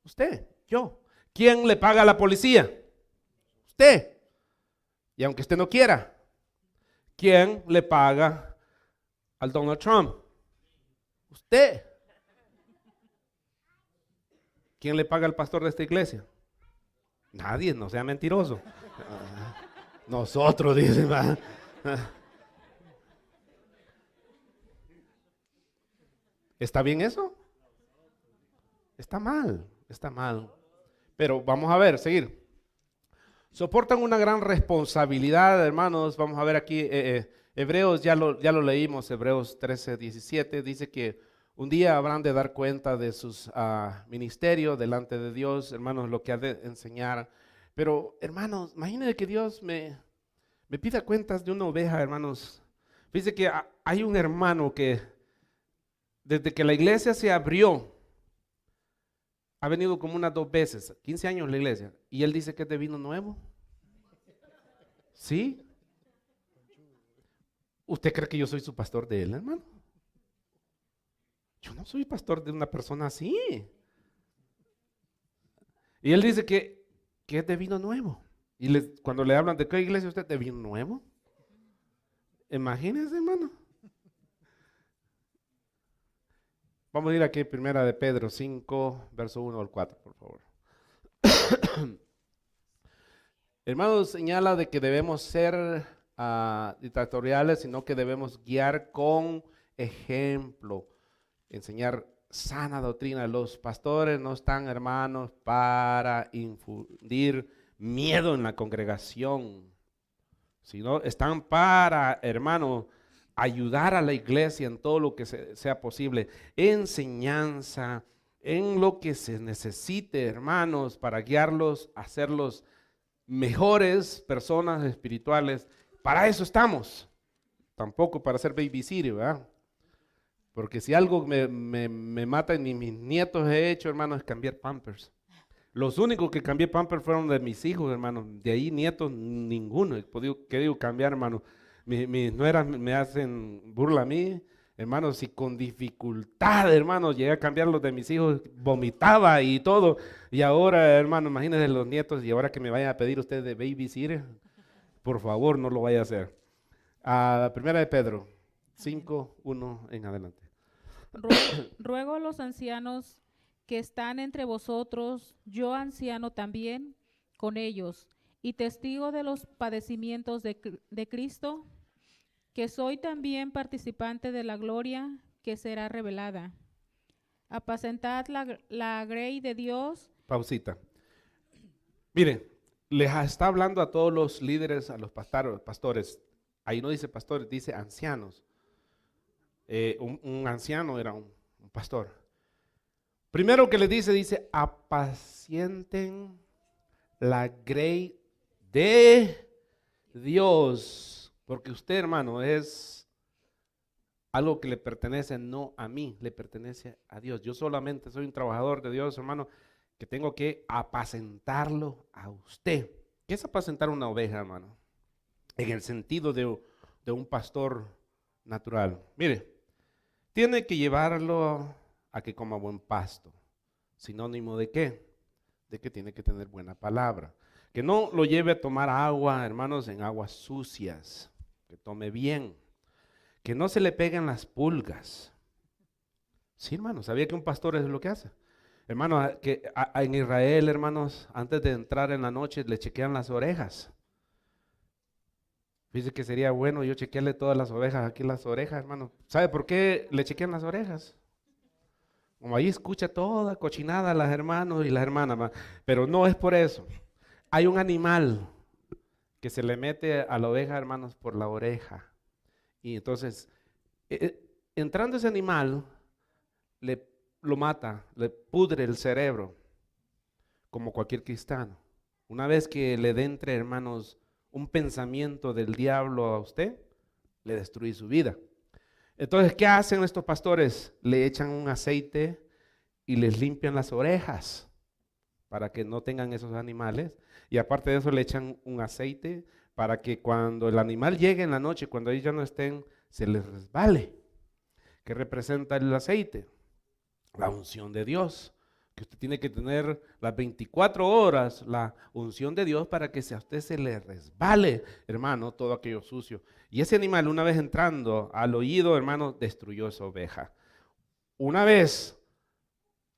Usted, yo. ¿Quién le paga a la policía? Usted. Y aunque usted no quiera, ¿quién le paga al Donald Trump? Usted. ¿Quién le paga al pastor de esta iglesia? Nadie, no sea mentiroso. Nosotros, dice. ¿Está bien eso? Está mal, está mal. Pero vamos a ver, seguir. Soportan una gran responsabilidad, hermanos. Vamos a ver aquí, Hebreos, ya lo leímos, Hebreos 13:17, dice que un día habrán de dar cuenta de sus ministerios delante de Dios, hermanos, lo que ha de enseñar. Pero, hermanos, imagínense que Dios me pida cuentas de una oveja, hermanos. Dice que hay un hermano que desde que la iglesia se abrió, ha venido como unas 2 veces, 15 años la iglesia, y él dice que es de vino nuevo. ¿Sí? ¿Usted cree que yo soy su pastor de él, hermano? Yo no soy pastor de una persona así. Y él dice que es de vino nuevo. Y cuando le hablan de qué iglesia usted, de vino nuevo. Imagínense, hermano. Vamos a ir aquí, primera de Pedro 5, verso 1 al 4, por favor. Hermanos, señala de que debemos ser dictatoriales, sino que debemos guiar con ejemplo, enseñar sana doctrina. Los pastores no están, hermanos, para infundir miedo en la congregación, sino están para, hermanos, ayudar a la iglesia en todo lo que sea posible, enseñanza, en lo que se necesite, hermanos, para guiarlos, hacerlos mejores personas espirituales. Para eso estamos, tampoco para ser babysitter, ¿verdad? Porque si algo me mata y ni mis nietos he hecho, hermanos, es cambiar pampers. Los únicos que cambié pampers fueron de mis hijos, hermanos. De ahí nietos, ninguno he querido cambiar, hermanos. Mis nueras me hacen burla a mí, hermanos, y con dificultad, hermanos, llegué a cambiar los de mis hijos, vomitaba y todo. Y ahora, hermanos, imagínense los nietos, y ahora que me vayan a pedir ustedes de babysitter, por favor, no lo vaya a hacer. Primera de Pedro 5, 1 en adelante. Ruego a los ancianos que están entre vosotros, yo anciano también, con ellos, y testigo de los padecimientos de Cristo, que soy también participante de la gloria que será revelada. Apacentad la grey de Dios. Pausita. Mire, les está hablando a todos los líderes, a los pastores. Ahí no dice pastores, dice ancianos. Un anciano era un pastor. Primero que les dice, apacienten la grey de Dios. Porque usted, hermano, es algo que le pertenece no a mí, le pertenece a Dios. Yo solamente soy un trabajador de Dios, hermano, que tengo que apacentarlo a usted. ¿Qué es apacentar una oveja, hermano? En el sentido de un pastor natural. Mire, tiene que llevarlo a que coma buen pasto. ¿Sinónimo de qué? De que tiene que tener buena palabra. Que no lo lleve a tomar agua, hermanos, en aguas sucias. Que tome bien. Que no se le peguen las pulgas. Sí, hermano, ¿sabía que un pastor es lo que hace? Hermano, en Israel, hermanos, antes de entrar en la noche le chequean las orejas. Dice que sería bueno yo chequearle todas las ovejas, aquí las orejas, hermano. ¿Sabe por qué le chequean las orejas? Como ahí escucha toda cochinada las hermanos y las hermanas, pero no es por eso. Hay un animal que se le mete a la oveja, hermanos, por la oreja. Y entonces, entrando ese animal, lo mata, le pudre el cerebro, como cualquier cristiano. Una vez que le entre, hermanos, un pensamiento del diablo a usted, le destruye su vida. Entonces, ¿qué hacen estos pastores? Le echan un aceite y les limpian las orejas para que no tengan esos animales. Y aparte de eso, le echan un aceite para que cuando el animal llegue en la noche, cuando ellos ya no estén, se les resbale. ¿Qué representa el aceite? La unción de Dios. Que usted tiene que tener las 24 horas la unción de Dios para que a usted se le resbale, hermano, todo aquello sucio. Y ese animal, una vez entrando al oído, hermano, destruyó esa oveja. Una vez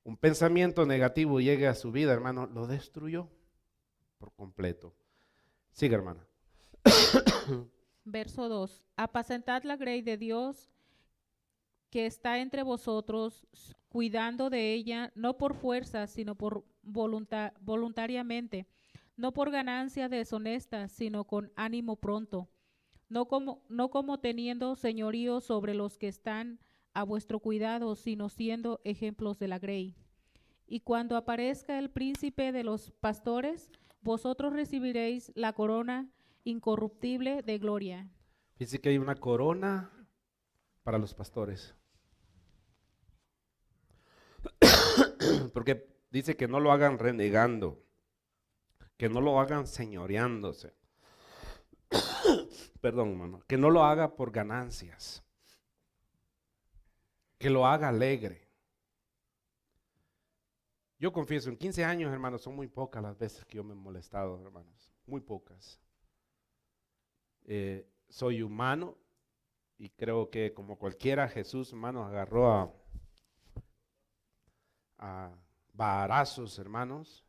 un pensamiento negativo llegue a su vida, hermano, lo destruyó por completo. Siga, hermana. Verso 2. Apacentad la grey de Dios que está entre vosotros, cuidando de ella, no por fuerza, sino por voluntariamente, no por ganancia deshonesta, sino con ánimo pronto, no como teniendo señorío sobre los que están a vuestro cuidado, sino siendo ejemplos de la grey. Y cuando aparezca el príncipe de los pastores, vosotros recibiréis la corona incorruptible de gloria. Dice que hay una corona para los pastores. Porque dice que no lo hagan renegando, que no lo hagan señoreándose. Perdón, hermano, que no lo haga por ganancias, que lo haga alegre. Yo confieso, en 15 años, hermanos, son muy pocas las veces que yo me he molestado, hermanos, muy pocas. Soy humano y creo que como cualquiera, Jesús, hermanos, agarró a varazos, hermanos,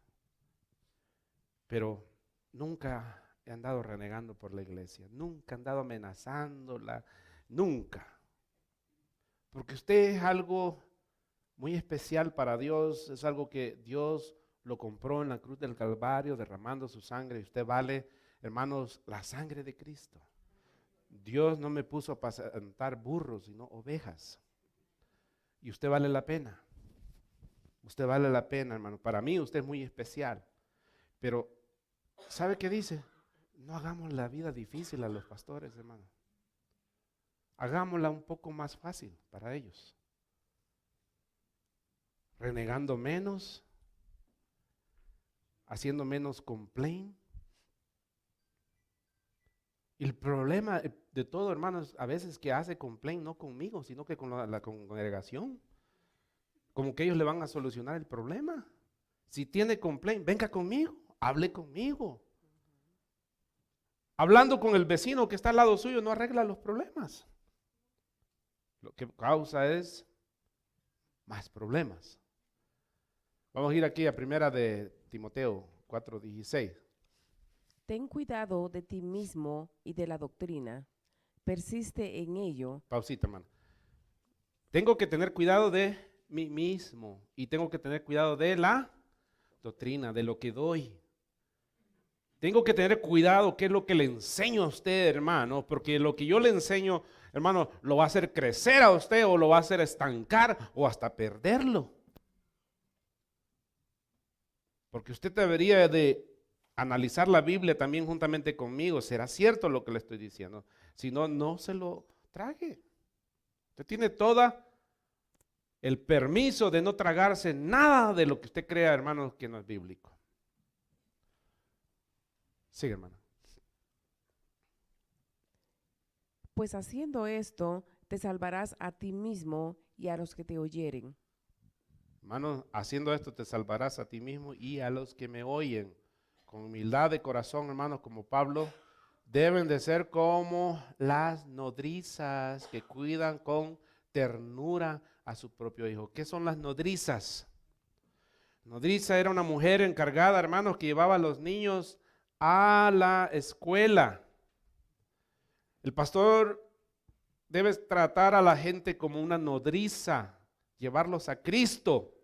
pero nunca he andado renegando por la iglesia, nunca he andado amenazándola, nunca. Porque usted es algo muy especial para Dios, es algo que Dios lo compró en la cruz del Calvario, derramando su sangre, y usted vale, hermanos, la sangre de Cristo. Dios no me puso a apacentar burros, sino ovejas. Y usted vale la pena. Usted vale la pena, hermano. Para mí usted es muy especial. Pero, ¿sabe qué dice? No hagamos la vida difícil a los pastores, hermano. Hagámosla un poco más fácil para ellos. Renegando menos, haciendo menos complaint. Y el problema de todo, hermanos, a veces que hace complaint no conmigo, sino que con la congregación. Como que ellos le van a solucionar el problema. Si tiene complaint, venga conmigo, hable conmigo. Hablando con el vecino que está al lado suyo no arregla los problemas. Lo que causa es más problemas. Vamos a ir aquí a primera de Timoteo 4:16. Ten cuidado de ti mismo y de la doctrina. Persiste en ello. Pausita, hermano. Tengo que tener cuidado de mí mismo y tengo que tener cuidado de la doctrina, de lo que doy. Tengo que tener cuidado qué es lo que le enseño a usted, hermano, porque lo que yo le enseño, hermano, lo va a hacer crecer a usted o lo va a hacer estancar o hasta perderlo. Porque usted debería de analizar la Biblia también juntamente conmigo. ¿Será cierto lo que le estoy diciendo? Si no, no se lo trague. Usted tiene toda el permiso de no tragarse nada de lo que usted crea, hermano, que no es bíblico. Sigue, hermano. Pues haciendo esto, te salvarás a ti mismo y a los que te oyeren. Hermano, haciendo esto te salvarás a ti mismo y a los que me oyen. Con humildad de corazón, hermanos, como Pablo, deben de ser como las nodrizas que cuidan con ternura a su propio hijo. ¿Qué son las nodrizas? Nodriza era una mujer encargada, hermanos, que llevaba a los niños a la escuela. El pastor debe tratar a la gente como una nodriza, llevarlos a Cristo.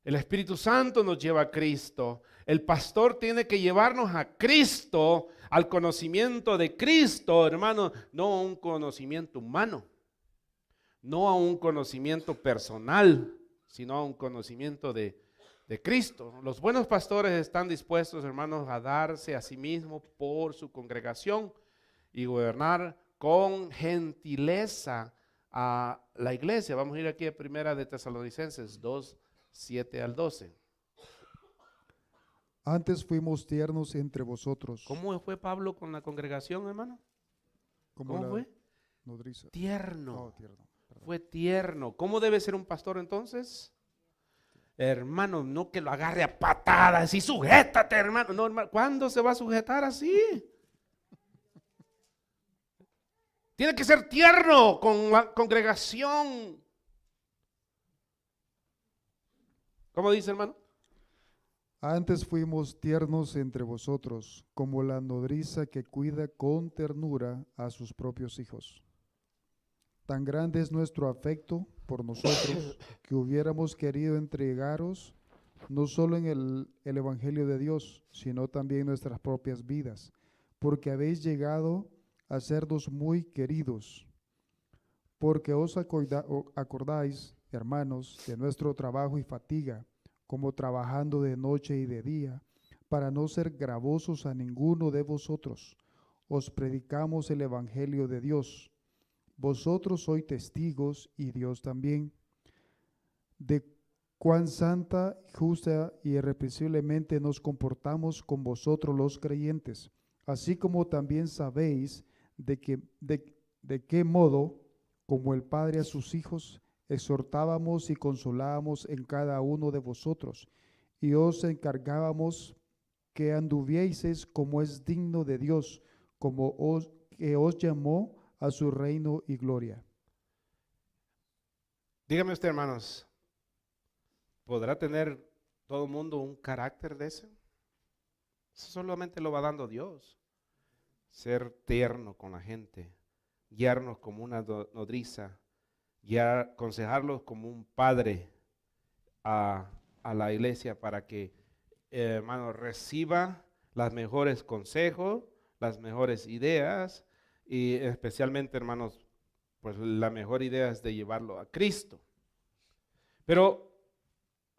El Espíritu Santo nos lleva a Cristo. El pastor tiene que llevarnos a Cristo, al conocimiento de Cristo, hermano, no a un conocimiento humano, no a un conocimiento personal, sino a un conocimiento de Cristo. Los buenos pastores están dispuestos, hermanos, a darse a sí mismos por su congregación y gobernar con gentileza a la iglesia. Vamos a ir aquí a primera de Tesalonicenses 2:7 al 12. Antes fuimos tiernos entre vosotros. ¿Cómo fue Pablo con la congregación, hermano? Como ¿Cómo la fue? nodriza. Tierno. Oh, tierno. Perdón. Fue tierno. ¿Cómo debe ser un pastor entonces? Hermano, no que lo agarre a patadas y sujétate, hermano. No, hermano, ¿cuándo se va a sujetar así? Tiene que ser tierno con la congregación. ¿Cómo dice, hermano? Antes fuimos tiernos entre vosotros, como la nodriza que cuida con ternura a sus propios hijos. Tan grande es nuestro afecto por nosotros que hubiéramos querido entregaros no solo en el Evangelio de Dios, sino también nuestras propias vidas, porque habéis llegado a sernos muy queridos, porque os acordáis, hermanos, de nuestro trabajo y fatiga, como trabajando de noche y de día, para no ser gravosos a ninguno de vosotros. Os predicamos el Evangelio de Dios. Vosotros sois testigos, y Dios también, de cuán santa, justa y irreprensiblemente nos comportamos con vosotros los creyentes, así como también sabéis de qué modo, como el Padre a sus hijos, exhortábamos y consolábamos en cada uno de vosotros, y os encargábamos que anduvieseis como es digno de Dios, que os llamó a su reino y gloria. Dígame usted, hermanos, ¿podrá tener todo el mundo un carácter de ese? Eso solamente lo va dando Dios. Ser tierno con la gente, guiarnos como una nodriza, aconsejarlos como un padre a la iglesia para que, hermano, reciba los mejores consejos, las mejores ideas y especialmente, hermanos, pues la mejor idea es de llevarlo a Cristo. Pero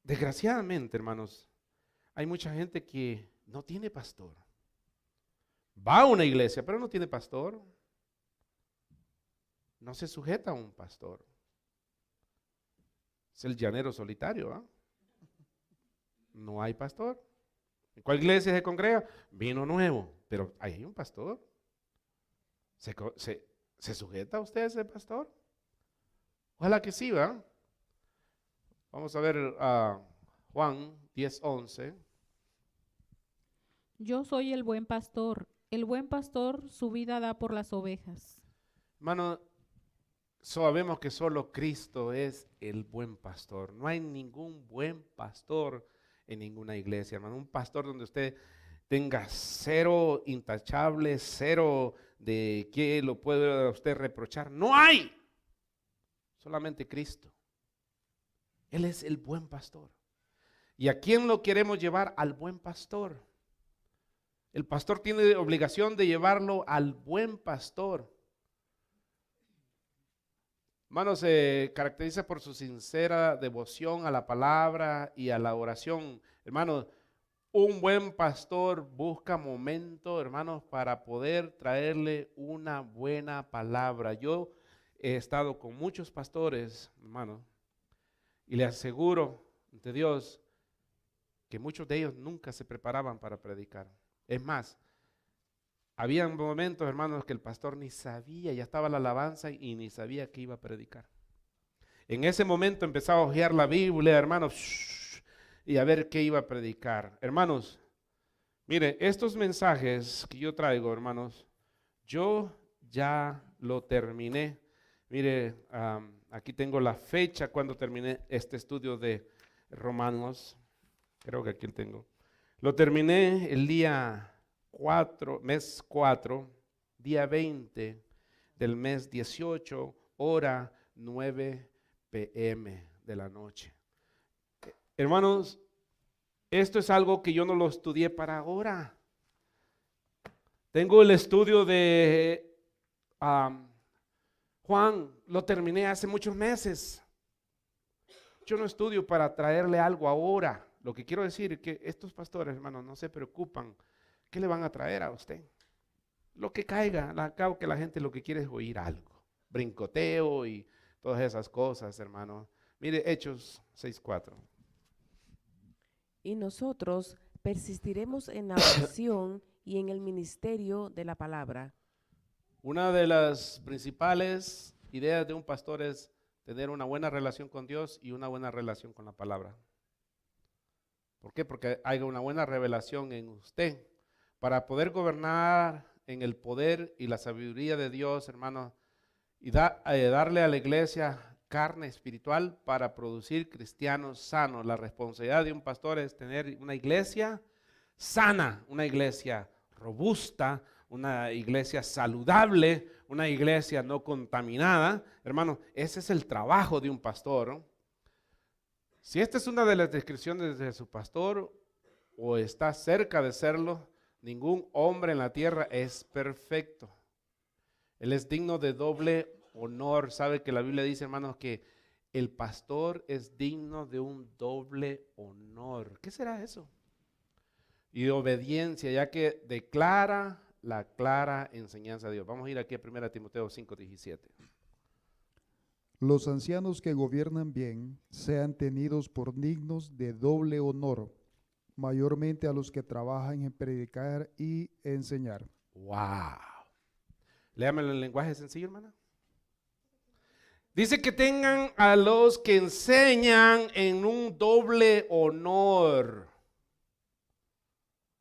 desgraciadamente, hermanos, hay mucha gente que no tiene pastor. Va a una iglesia, pero no tiene pastor. No se sujeta a un pastor. Es el llanero solitario, ¿ah? No hay pastor. ¿En cuál iglesia se congrega? Vino nuevo, pero ahí hay un pastor. ¿Se sujeta a usted ese pastor? Ojalá que sí, ¿verdad? Vamos a ver a Juan 10:11. Yo soy el buen pastor. El buen pastor su vida da por las ovejas. Hermano, sabemos que solo Cristo es el buen pastor. No hay ningún buen pastor en ninguna iglesia, hermano. Un pastor donde usted tenga cero intachable, cero de qué lo puede usted reprochar. No hay. Solamente Cristo. Él es el buen pastor. ¿Y a quién lo queremos llevar? Al buen pastor. El pastor tiene obligación de llevarlo al buen pastor. Hermano, se caracteriza por su sincera devoción a la palabra y a la oración. Hermano, un buen pastor busca momento, hermanos, para poder traerle una buena palabra. Yo he estado con muchos pastores, hermano, y le aseguro ante Dios que muchos de ellos nunca se preparaban para predicar. Es más, había momentos, hermanos, que el pastor ni sabía, ya estaba la alabanza y ni sabía que iba a predicar. En ese momento empezaba a hojear la Biblia, hermanos, y a ver qué iba a predicar. Hermanos, mire, estos mensajes que yo traigo, hermanos, yo ya lo terminé. Mire, aquí tengo la fecha cuando terminé este estudio de Romanos. Creo que aquí lo tengo. Lo terminé el día 4, mes 4, día 20 del mes 18, hora 9 p.m. de la noche. Hermanos, esto es algo que yo no lo estudié para ahora. Tengo el estudio de Juan, lo terminé hace muchos meses. Yo no estudio para traerle algo ahora. Lo que quiero decir es que estos pastores, hermanos, no se preocupan. ¿Qué le van a traer a usted? Lo que caiga, al cabo que la gente lo que quiere es oír algo. Brincoteo y todas esas cosas, hermanos. Mire, Hechos 6:4. Y nosotros persistiremos en la oración y en el ministerio de la palabra. Una de las principales ideas de un pastor es tener una buena relación con Dios y una buena relación con la palabra. ¿Por qué? Porque hay una buena revelación en usted. Para poder gobernar en el poder y la sabiduría de Dios, hermanos, y darle a la iglesia carne espiritual para producir cristianos sanos. La responsabilidad de un pastor es tener una iglesia sana, una iglesia robusta, una iglesia saludable, una iglesia no contaminada. Hermano, ese es el trabajo de un pastor, ¿no? Si esta es una de las descripciones de su pastor o está cerca de serlo, ningún hombre en la tierra es perfecto. Él es digno de doble honor. Sabe que la Biblia dice, hermanos, que el pastor es digno de un doble honor. ¿Qué será eso? Y obediencia, ya que declara la clara enseñanza de Dios. Vamos a ir aquí a 1 Timoteo 5:17. Los ancianos que gobiernan bien sean tenidos por dignos de doble honor, mayormente a los que trabajan en predicar y enseñar. ¡Wow! Léamelo en lenguaje sencillo, hermana. Dice que tengan a los que enseñan en un doble honor.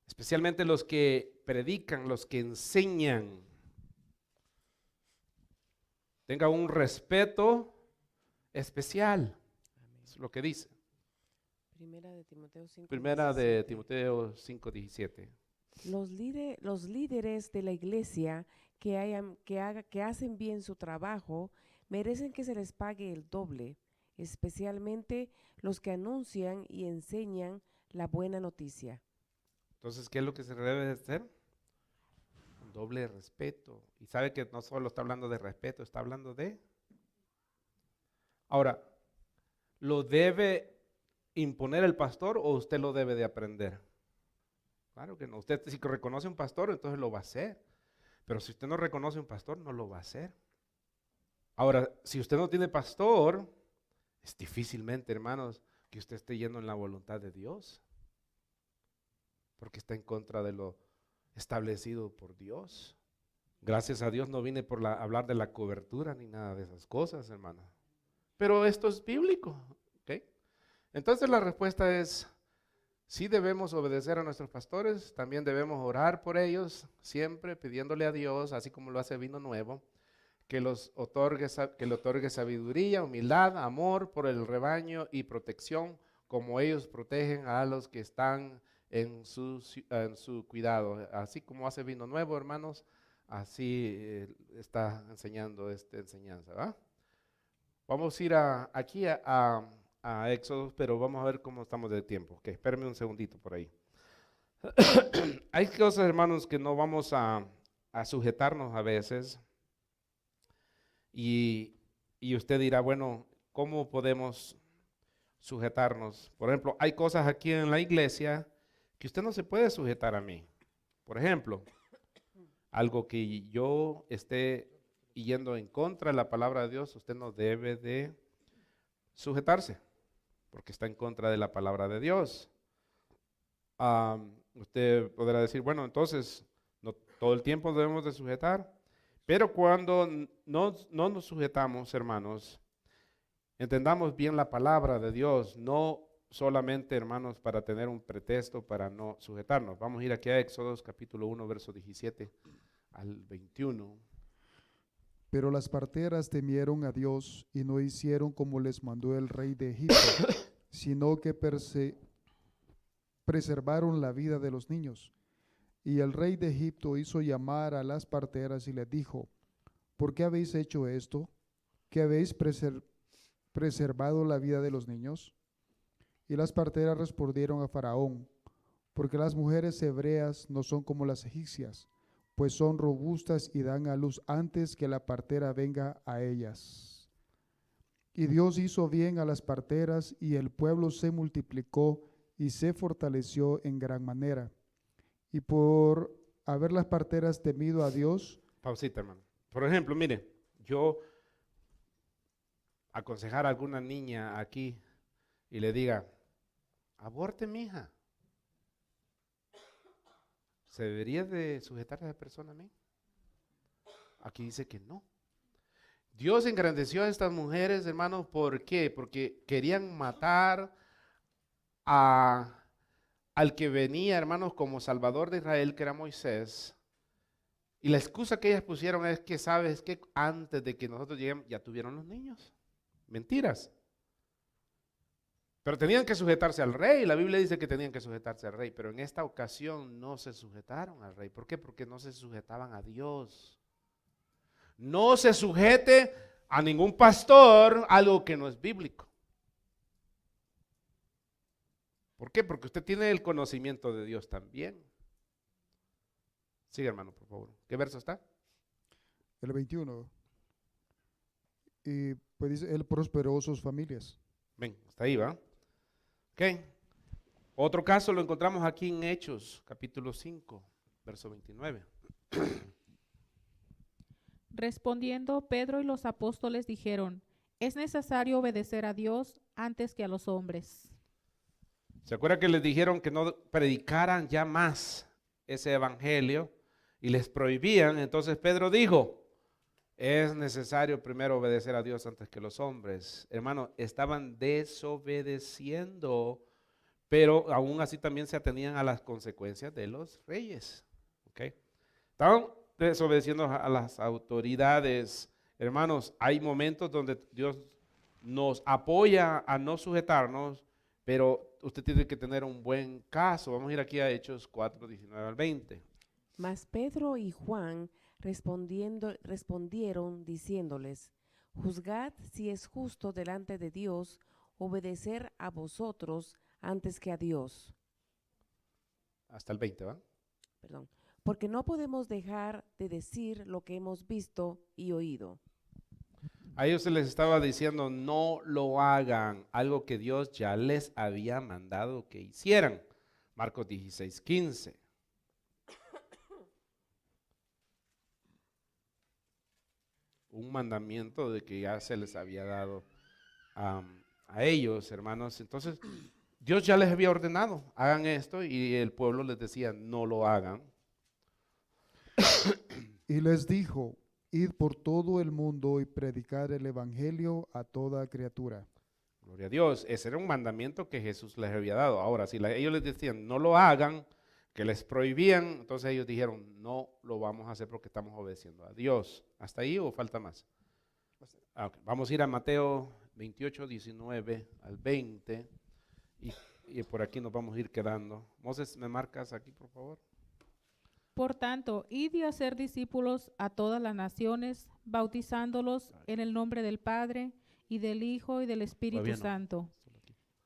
Especialmente los que predican, los que enseñan. Tenga un respeto especial. Es lo que dice. Primera de Timoteo 5. Primera de Timoteo 5:17. Los líderes de la iglesia que hacen bien su trabajo merecen que se les pague el doble, especialmente los que anuncian y enseñan la buena noticia. Entonces, ¿qué es lo que se debe de hacer? Un doble respeto. Y sabe que no solo está hablando de respeto, está hablando de... Ahora, ¿lo debe imponer el pastor o usted lo debe de aprender? Claro que no. Usted si reconoce un pastor, entonces lo va a hacer. Pero si usted no reconoce un pastor, no lo va a hacer. Ahora, si usted no tiene pastor, es difícilmente, hermanos, que usted esté yendo en la voluntad de Dios. Porque está en contra de lo establecido por Dios. Gracias a Dios no vine por hablar de la cobertura ni nada de esas cosas, hermano. Pero esto es bíblico, ¿ok? Entonces la respuesta es, sí debemos obedecer a nuestros pastores, también debemos orar por ellos, siempre pidiéndole a Dios, así como lo hace Vino Nuevo, que le otorgue sabiduría, humildad, amor por el rebaño y protección, como ellos protegen a los que están en su cuidado. Así como hace vino nuevo, hermanos, así está enseñando esta enseñanza, ¿va? Vamos a ir aquí a Éxodo, pero vamos a ver cómo estamos de tiempo. Ok, espérenme un segundito por ahí. Hay cosas, hermanos, que no vamos a sujetarnos a veces. Y usted dirá, bueno, ¿cómo podemos sujetarnos? Por ejemplo, hay cosas aquí en la iglesia que usted no se puede sujetar a mí. Por ejemplo, algo que yo esté yendo en contra de la palabra de Dios, usted no debe de sujetarse, porque está en contra de la palabra de Dios. Usted podrá decir, bueno, entonces, no todo el tiempo debemos de sujetar. Pero cuando no nos sujetamos, hermanos, entendamos bien la palabra de Dios, no solamente, hermanos, para tener un pretexto para no sujetarnos. Vamos a ir aquí a Éxodo capítulo 1, verso 17 al 21. Pero las parteras temieron a Dios y no hicieron como les mandó el rey de Egipto, sino que preservaron la vida de los niños. Y el rey de Egipto hizo llamar a las parteras y les dijo, ¿por qué habéis hecho esto? ¿Que habéis preservado la vida de los niños? Y las parteras respondieron a Faraón, porque las mujeres hebreas no son como las egipcias, pues son robustas y dan a luz antes que la partera venga a ellas. Y Dios hizo bien a las parteras, y el pueblo se multiplicó y se fortaleció en gran manera. Y por haber las parteras temido a Dios. Pausita, hermano. Por ejemplo, mire, yo aconsejar a alguna niña aquí y le diga, aborte, mija. ¿Se debería de sujetar a esa persona a mí? Aquí dice que no. Dios engrandeció a estas mujeres, hermanos, ¿por qué? Porque querían matar al que venía, hermanos, como Salvador de Israel, que era Moisés. Y la excusa que ellas pusieron es que, ¿sabes qué? Antes de que nosotros lleguemos, ya tuvieron los niños. Mentiras. Pero tenían que sujetarse al rey. La Biblia dice que tenían que sujetarse al rey, pero en esta ocasión no se sujetaron al rey. ¿Por qué? Porque no se sujetaban a Dios. No se sujete a ningún pastor algo que no es bíblico. ¿Por qué? Porque usted tiene el conocimiento de Dios también. Sigue, hermano, por favor. ¿Qué verso está? El 21. Y pues dice, él prosperó sus familias. Ven, hasta ahí, ¿va? Ok. Otro caso lo encontramos aquí en Hechos, capítulo 5, verso 29. Respondiendo, Pedro y los apóstoles dijeron, es necesario obedecer a Dios antes que a los hombres. ¿Se acuerda que les dijeron que no predicaran ya más ese evangelio y les prohibían? Entonces Pedro dijo, es necesario primero obedecer a Dios antes que los hombres. Hermano, estaban desobedeciendo, pero aún así también se atenían a las consecuencias de los reyes. ¿Okay? Estaban desobedeciendo a las autoridades. Hermanos, hay momentos donde Dios nos apoya a no sujetarnos, pero usted tiene que tener un buen caso. Vamos a ir aquí a Hechos 4, 19 al 20. Mas Pedro y Juan respondieron diciéndoles, juzgad si es justo delante de Dios obedecer a vosotros antes que a Dios. Hasta el 20, ¿va? Perdón. Porque no podemos dejar de decir lo que hemos visto y oído. A ellos se les estaba diciendo, no lo hagan, algo que Dios ya les había mandado que hicieran. Marcos 16, 15. Un mandamiento de que ya se les había dado a ellos, hermanos. Entonces, Dios ya les había ordenado, hagan esto, y el pueblo les decía, no lo hagan. Y les dijo, id por todo el mundo y predicar el evangelio a toda criatura. Gloria a Dios. Ese era un mandamiento que Jesús les había dado. Ahora, si ellos les decían, no lo hagan, que les prohibían. Entonces ellos dijeron, no lo vamos a hacer porque estamos obedeciendo a Dios. ¿Hasta ahí o falta más? Ok, vamos a ir a Mateo 28, 19 al 20 y por aquí nos vamos a ir quedando. Moses, ¿me marcas aquí, por favor? Por tanto, id y hacer discípulos a todas las naciones, bautizándolos en el nombre del Padre, y del Hijo, y del Espíritu Todavía no. Santo,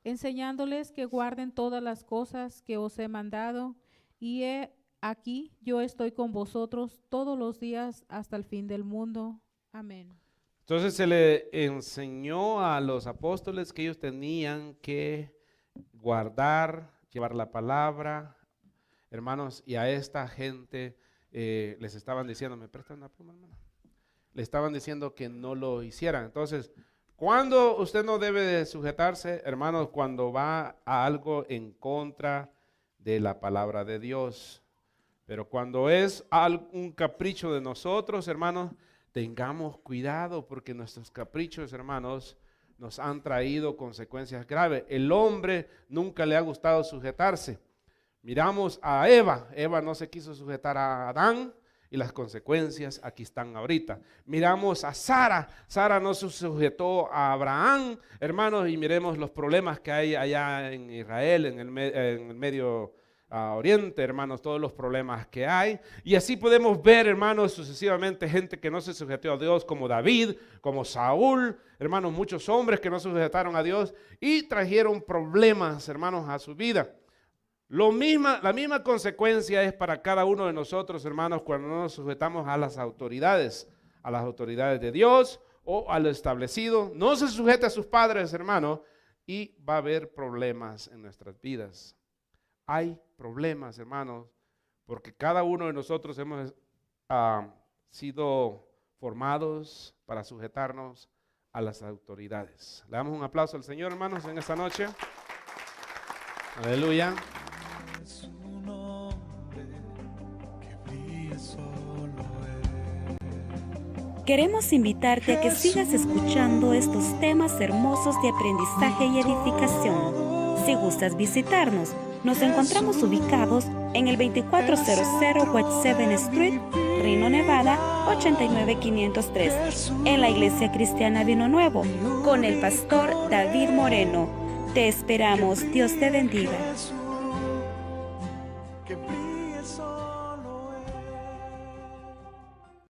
enseñándoles que guarden todas las cosas que os he mandado, y he aquí yo estoy con vosotros todos los días hasta el fin del mundo. Amén. Entonces se le enseñó a los apóstoles que ellos tenían que guardar, llevar la palabra, hermanos, y a esta gente les estaban diciendo, ¿me prestan una pluma, hermano? Le estaban diciendo que no lo hicieran. Entonces, ¿cuándo usted no debe de sujetarse, hermanos? Cuando va a algo en contra de la palabra de Dios. Pero cuando es un capricho de nosotros, hermanos, tengamos cuidado porque nuestros caprichos, hermanos, nos han traído consecuencias graves. El hombre nunca le ha gustado sujetarse. Miramos a Eva. Eva no se quiso sujetar a Adán y las consecuencias aquí están ahorita. Miramos a Sara. Sara no se sujetó a Abraham, hermanos, y miremos los problemas que hay allá en Israel, en el Medio Oriente, hermanos, todos los problemas que hay. Y así podemos ver, hermanos, sucesivamente gente que no se sujetó a Dios, como David, como Saúl, hermanos, muchos hombres que no se sujetaron a Dios y trajeron problemas, hermanos, a su vida. La misma consecuencia es para cada uno de nosotros, hermanos, cuando no nos sujetamos a las autoridades de Dios o a lo establecido. No se sujete a sus padres, hermanos, y va a haber problemas en nuestras vidas. Hay problemas, hermanos, porque cada uno de nosotros hemos sido formados para sujetarnos a las autoridades. Le damos un aplauso al Señor, hermanos, en esta noche. Aleluya. Queremos invitarte a que sigas escuchando estos temas hermosos de aprendizaje y edificación. Si gustas visitarnos, nos encontramos ubicados en el 2400 West 7th Street, Reno, Nevada, 89503, en la Iglesia Cristiana Vino Nuevo, con el pastor David Moreno. Te esperamos. Dios te bendiga.